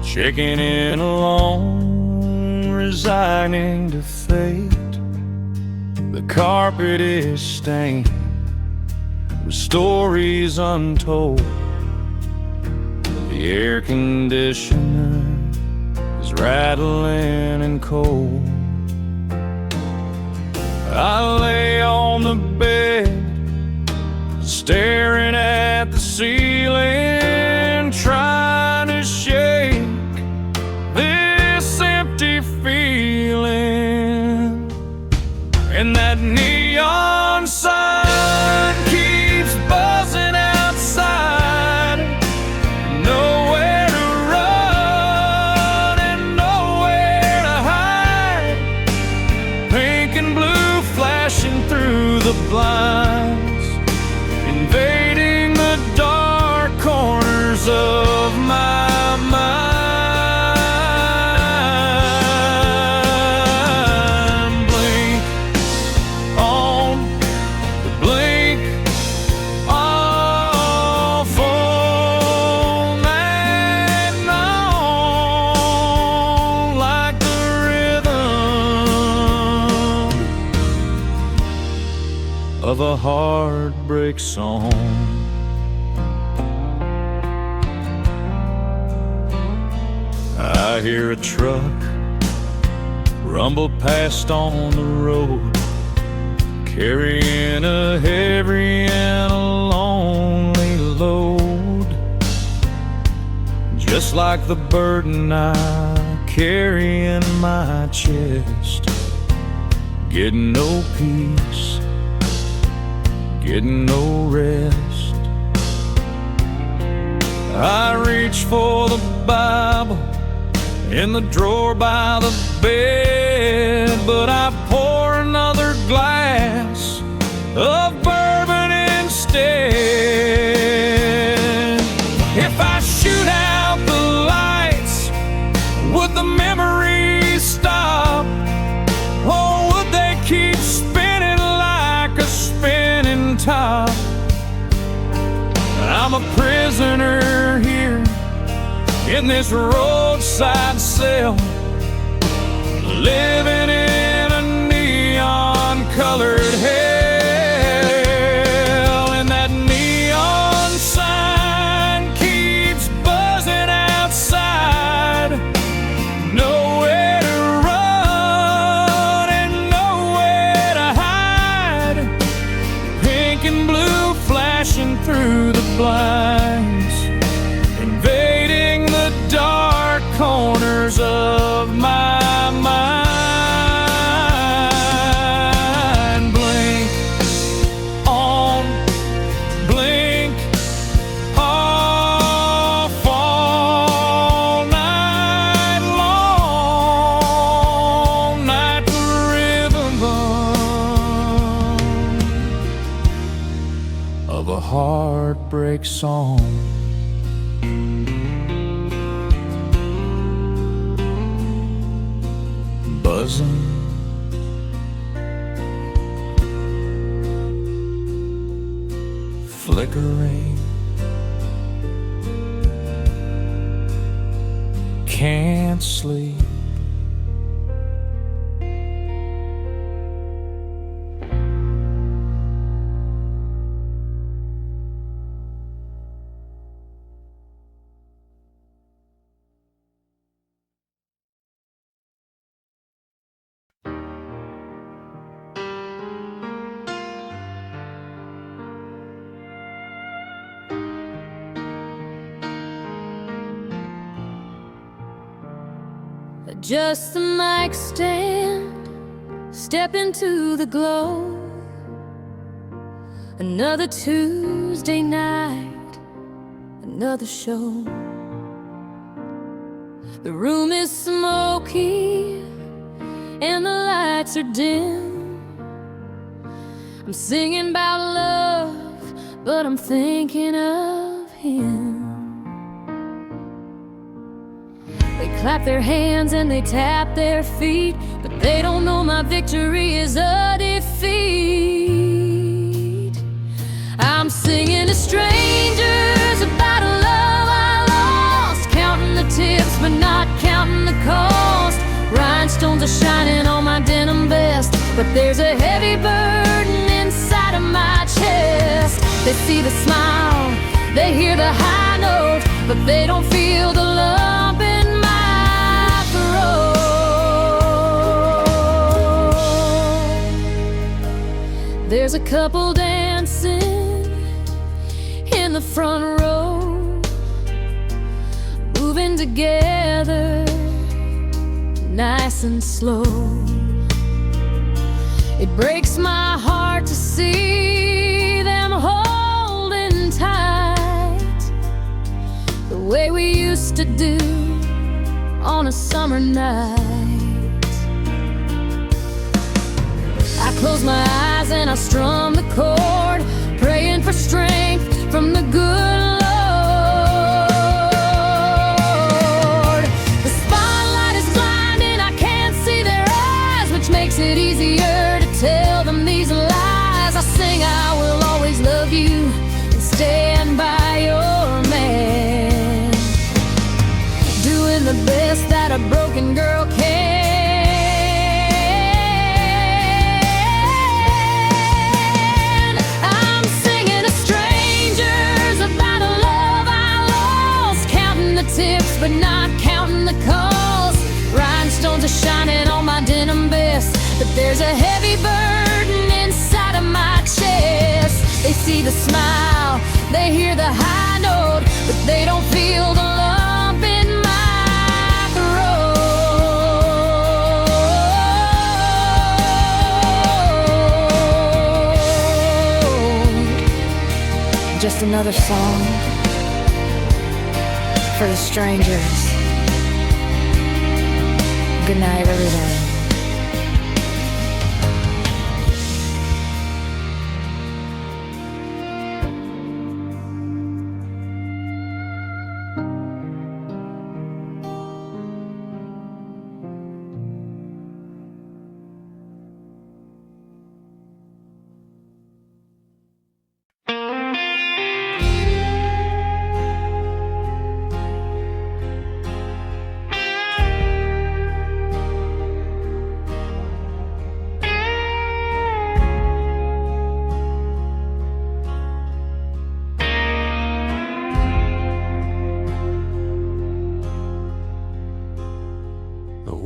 checking in alone, resigning to fate. The carpet is stained with stories untold. The air conditioner is rattling and cold. I lay on the bed, staring at the ceiling, trying to shake this empty feeling. And that neon sign break song. I hear a truck rumble past on the road, carrying a heavy and a lonely load, just like the burden I carry in my chest. Getting no peace, getting no rest. I reach for the Bible in the drawer by the bed, but I pour another glass of bourbon instead. If I shoot out the lights, would the memories stop? Or would they keep spinning like a spinning top? I'm a prisoner here in this roadside cell, living in a neon-colored hell. And that neon sign keeps buzzing outside. Nowhere to run and nowhere to hide. Pink and blue flashing through the blinds, invading the dark corners of my mind. Blink on, blink off all night long, night the rhythm of a heartbreak song. Buzzing, flickering, can't sleep. Adjust the mic stand, step into the glow. Another Tuesday night, another show. The room is smoky and the lights are dim. I'm singing about love, but I'm thinking of him. They clap their hands and they tap their feet, but they don't know my victory is a defeat. I'm singing to strangers about a love I lost, counting the tips but not counting the cost. Rhinestones are shining on my denim vest, but there's a heavy burden inside of my chest. They see the smile, they hear the high note, but they don't feel the lump in my throat. There's a couple dancing in the front row, moving together nice and slow. It breaks my heart to see them holding tight, the way we used to do on a summer night. I close my eyes and I strum the chord, praying for strength from the good Lord. The spotlight is blinding, I can't see their eyes, which makes it easier to tell them these lies. I sing I will always love you and stand by your man, doing the best that a broken girl can. I'm but not counting the calls. Rhinestones are shining on my denim vest, but there's a heavy burden inside of my chest. They see the smile, they hear the high note, but they don't feel the lump in my throat. Just another song for the strangers. Good night, everybody.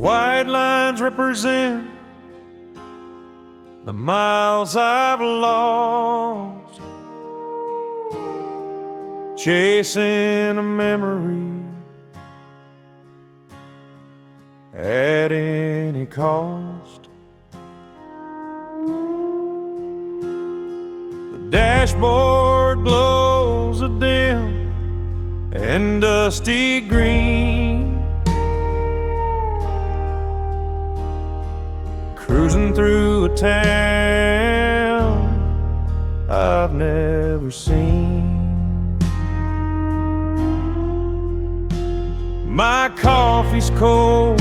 White lines represent the miles I've lost, chasing a memory at any cost. The dashboard glows a dim and dusty green, cruising through a town I've never seen. My coffee's cold,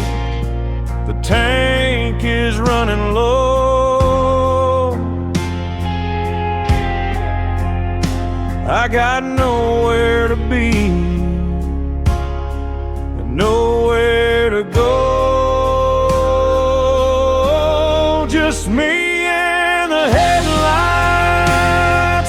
the tank is running low. I got nowhere to be and nowhere to go. Just me and the headlights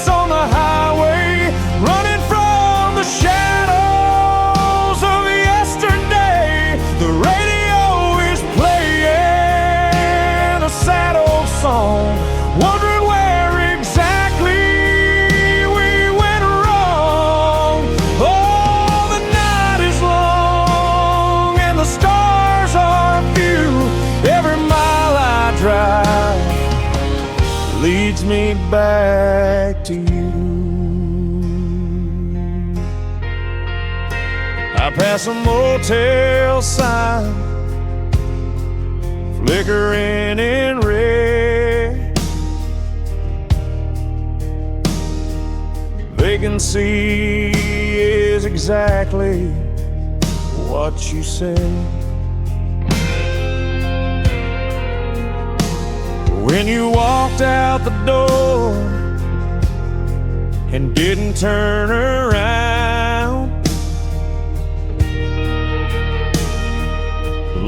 on the highway, running from the shadows of yesterday. The radio is playing a sad old song, wondering where exactly we went wrong. Oh, the night is long and the stars are few. Every mile I drive leads me back to you. I pass a motel sign, flickering in red. Vacancy is exactly what you said. When you walked out the door and didn't turn around,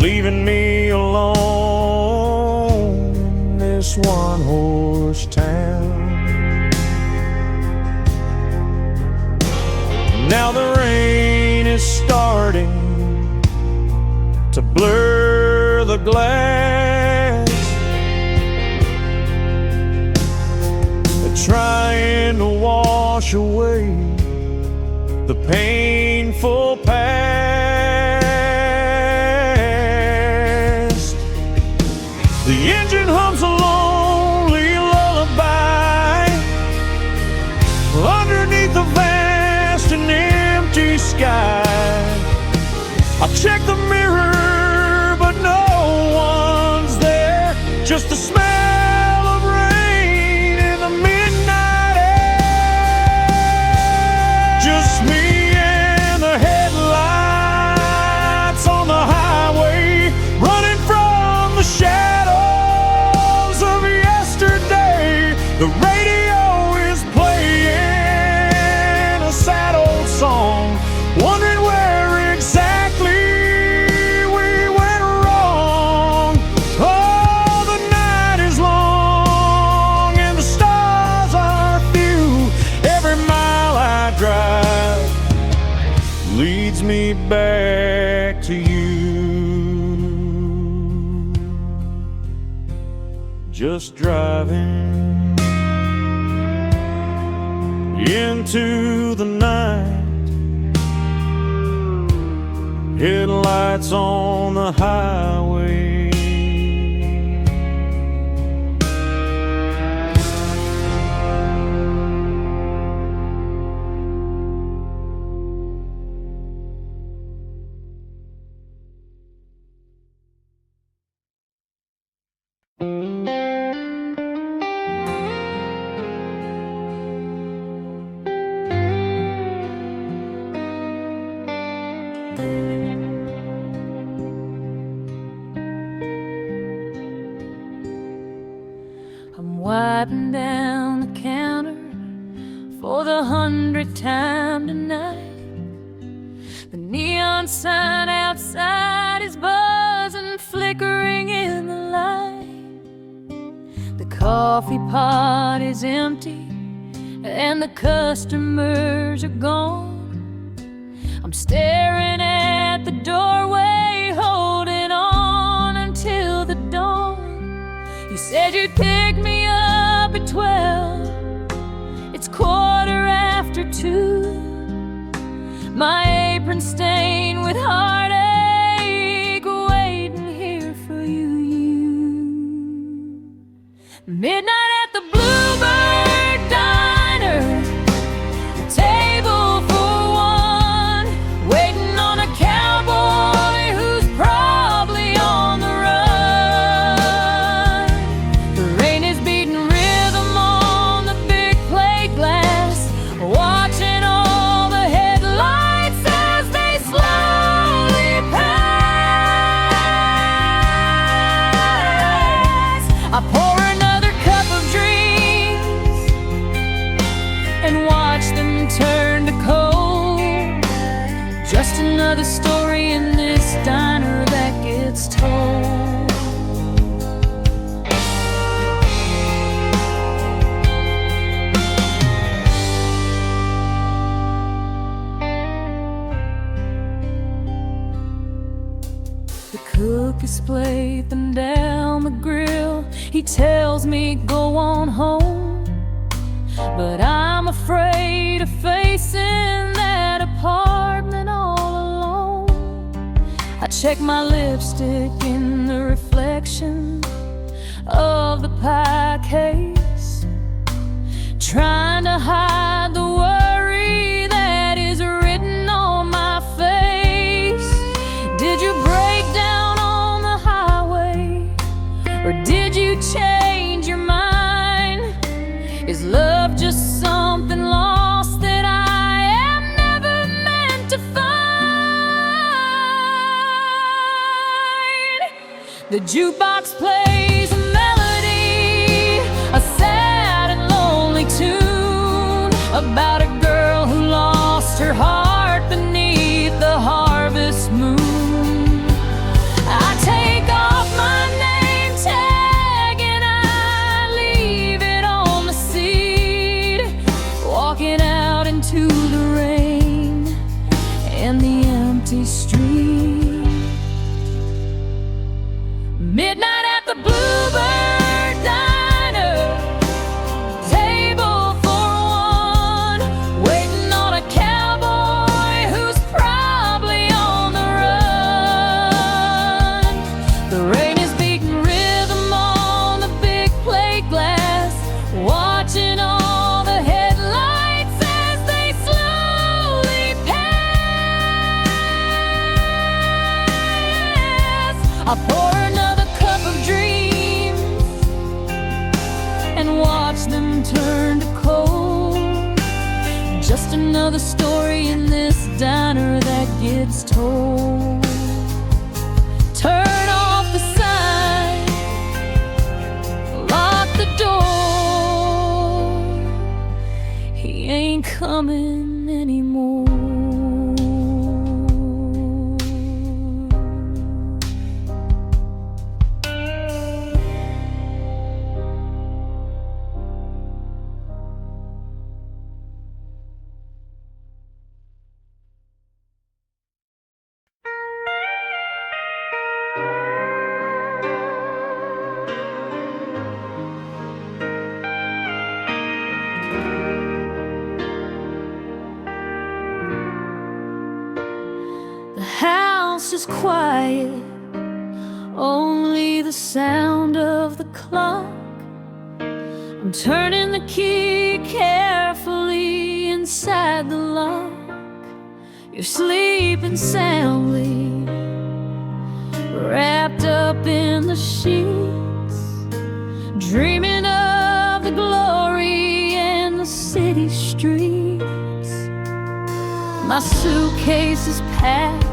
leaving me alone in this one-horse town. Now the rain is starting to blur the glass, trying to wash away the painful past. The engine hums a lonely lullaby underneath the vast and empty sky. I check the mirror, but no one's there, just the smell of rain in the midnight air. Just me and the headlights on the highway, running from the shadows of yesterday. The radio is playing a sad old song, wondering where exactly we went wrong. Oh, the night is long and the stars are few. Every mile I drive leads me back to you. Just driving into the night, headlights on the highway. I'm wiping down the counter for the 100th time tonight. The neon sign outside is buzzing, flickering in the light. The coffee pot is empty and the customers are gone. I'm staring at the doorway, holding on until the dawn. You said you'd pick me up at 12. It's 2:15. My apron stained with heartache, waiting here for you. Midnight at the Bluebird Diner, table for one, waiting on a cowboy who's probably on the run. The rain is beating rhythm on the big plate glass, watching all the headlights as they slowly pass. I pour another cup of dreams and watch them turn to cold. Just another story in this diner that gets told. The cook is slaving down the grill. He tells me go on home, but I'm afraid of facing that apartment all alone. I check my lipstick in the reflection of the pie case, trying to hide the worry that is written on my face. Did you break down on the highway, or did you change your mind? Is love just something lost that I am never meant to find? The jukebox plays a melody, a sad and lonely tune about a girl who lost her heart beneath the harvest moon. I take off my name tag and I leave it on the seat, walking out into the rain and the empty street. Midnight at the Bluebird Diner, table for one, waiting on a cowboy who's probably on the run. The rain is beating rhythm on the big plate glass, watching all the headlights as they slowly pass. I pour another cup of dreams and watch them turn to cold. Just another story in this diner that gets told. Turn off the sign, lock the door. He ain't coming anymore. house is quiet, only the sound of the clock. I'm turning the key carefully inside the lock. You're sleeping soundly, wrapped up in the sheets, dreaming of the glory and the city streets. My suitcase is packed,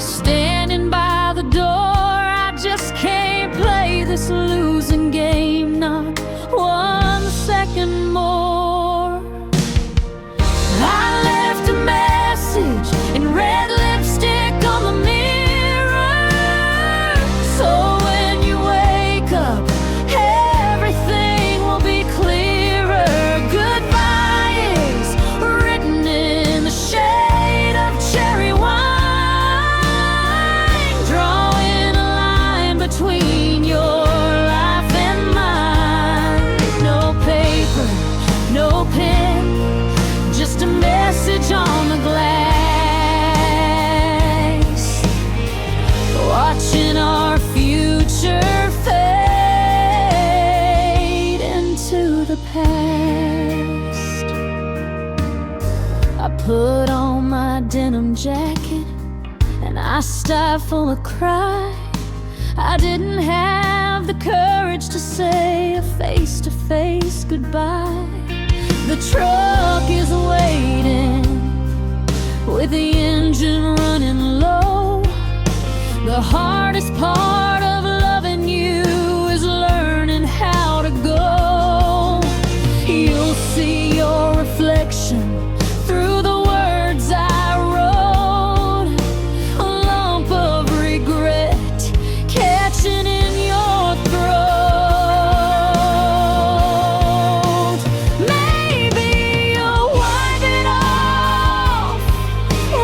standing by the door. I just can't play this losing game, not 1 second more. I left a message in red lipstick on the mirror, so when you wake up, everything will be clearer. Goodbye is written in the shade of cherry wine, drawing a line between your life and mine. No paper, no pen, just a message on the glass, watching our future fade into the past. I put on my denim jacket and I stifle a cry. I didn't have the courage to say a face-to-face goodbye. The truck is waiting with the engine running low. The hardest part of loving you is learning how to go. You'll see your reflection through the words I wrote, a lump of regret catching in your throat. Maybe you'll wipe it off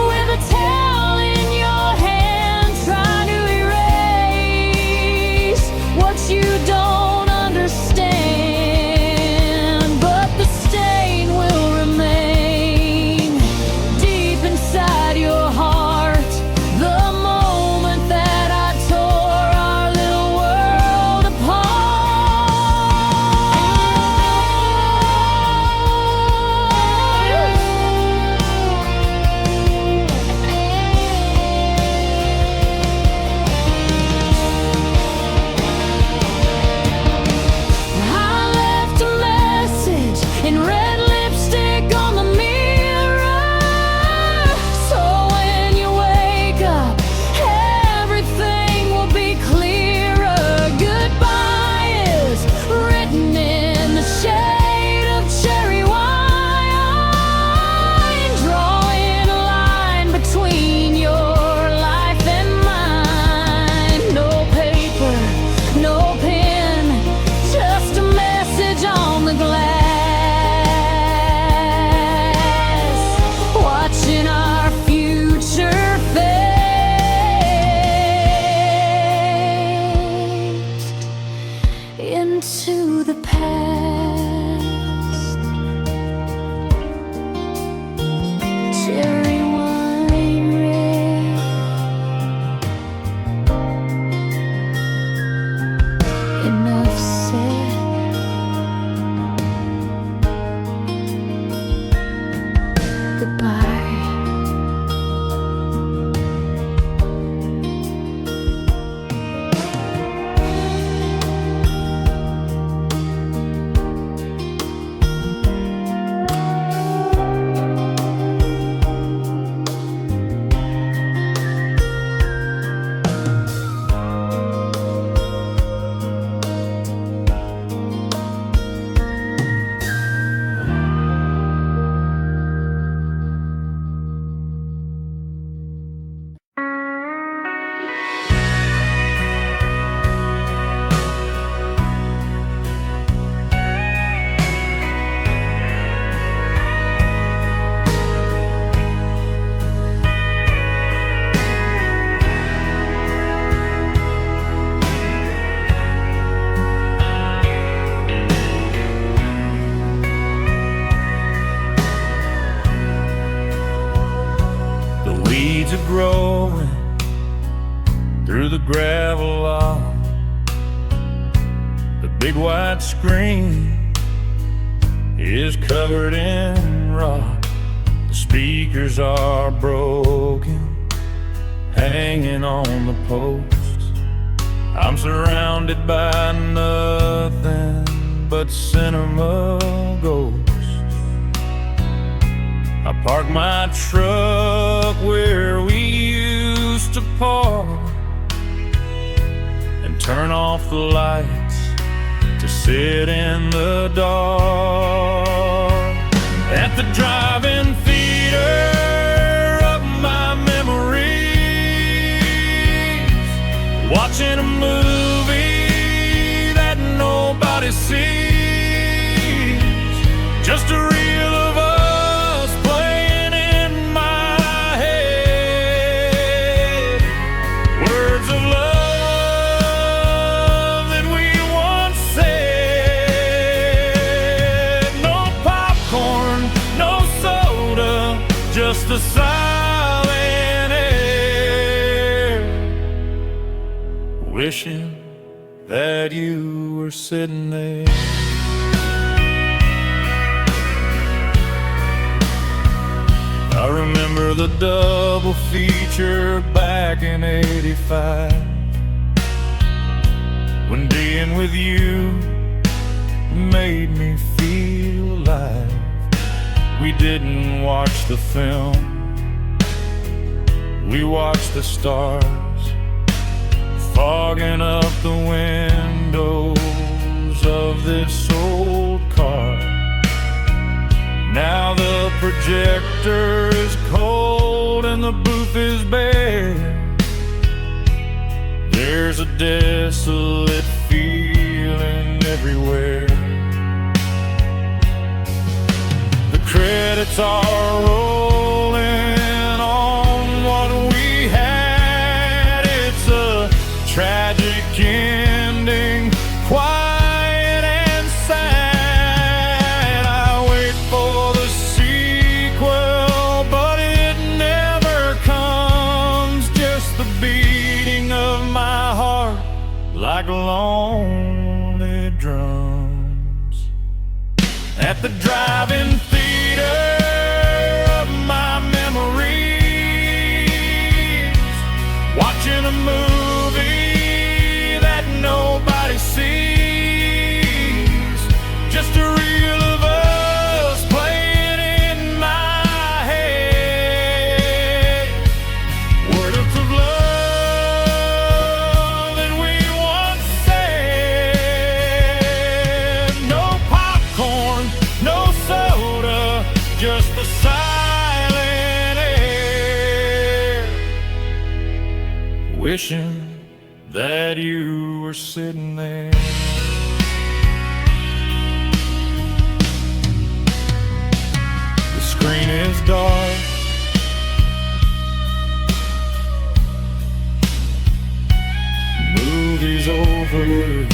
with a towel in your hand, trying to erase what you don't understand. But the stain will remain deep inside your heart. The moment that I tore our little world I left a message in red lipstick on the mirror, so when you wake up, everything will be clearer. Goodbye is written in the shade of cherry wine, drawing a line between your life and mine. No paper, no pen, just a message on the glass, watching our future fade into the past. Cherry wine red, enough said. Goodbye. Weeds are growing through the gravel on the big white screen is covered in rock. The speakers are broken, hanging on the posts. I'm surrounded by nothing but cinema ghosts. I park my truck where we used to park and turn off the lights to sit in the dark at the drive-in theater of my memories, watching a movie that nobody sees, just a reel of us playing in my head, words of love that we once said. No popcorn, no soda, just the silent air, wishing that you were sitting there. I remember the double feature back in '85, when being with you made me feel alive. We didn't watch the film, we watched the stars fogging up the windows of this old car. Now the projector is cold and the booth is bare. There's a desolate feeling everywhere. The credits are rolling on what we had. It's a tragic ending, quiet and sad. I wait for the sequel, but it never comes. Just the beating of my heart like lonely drums at the drive-in theater of my memories, watching a movie that nobody sees, just a reel of us playing in my head, words of love that we once said. No popcorn, no soda, just the silent air, wishing that you were sitting there. The screen is dark, movie's over,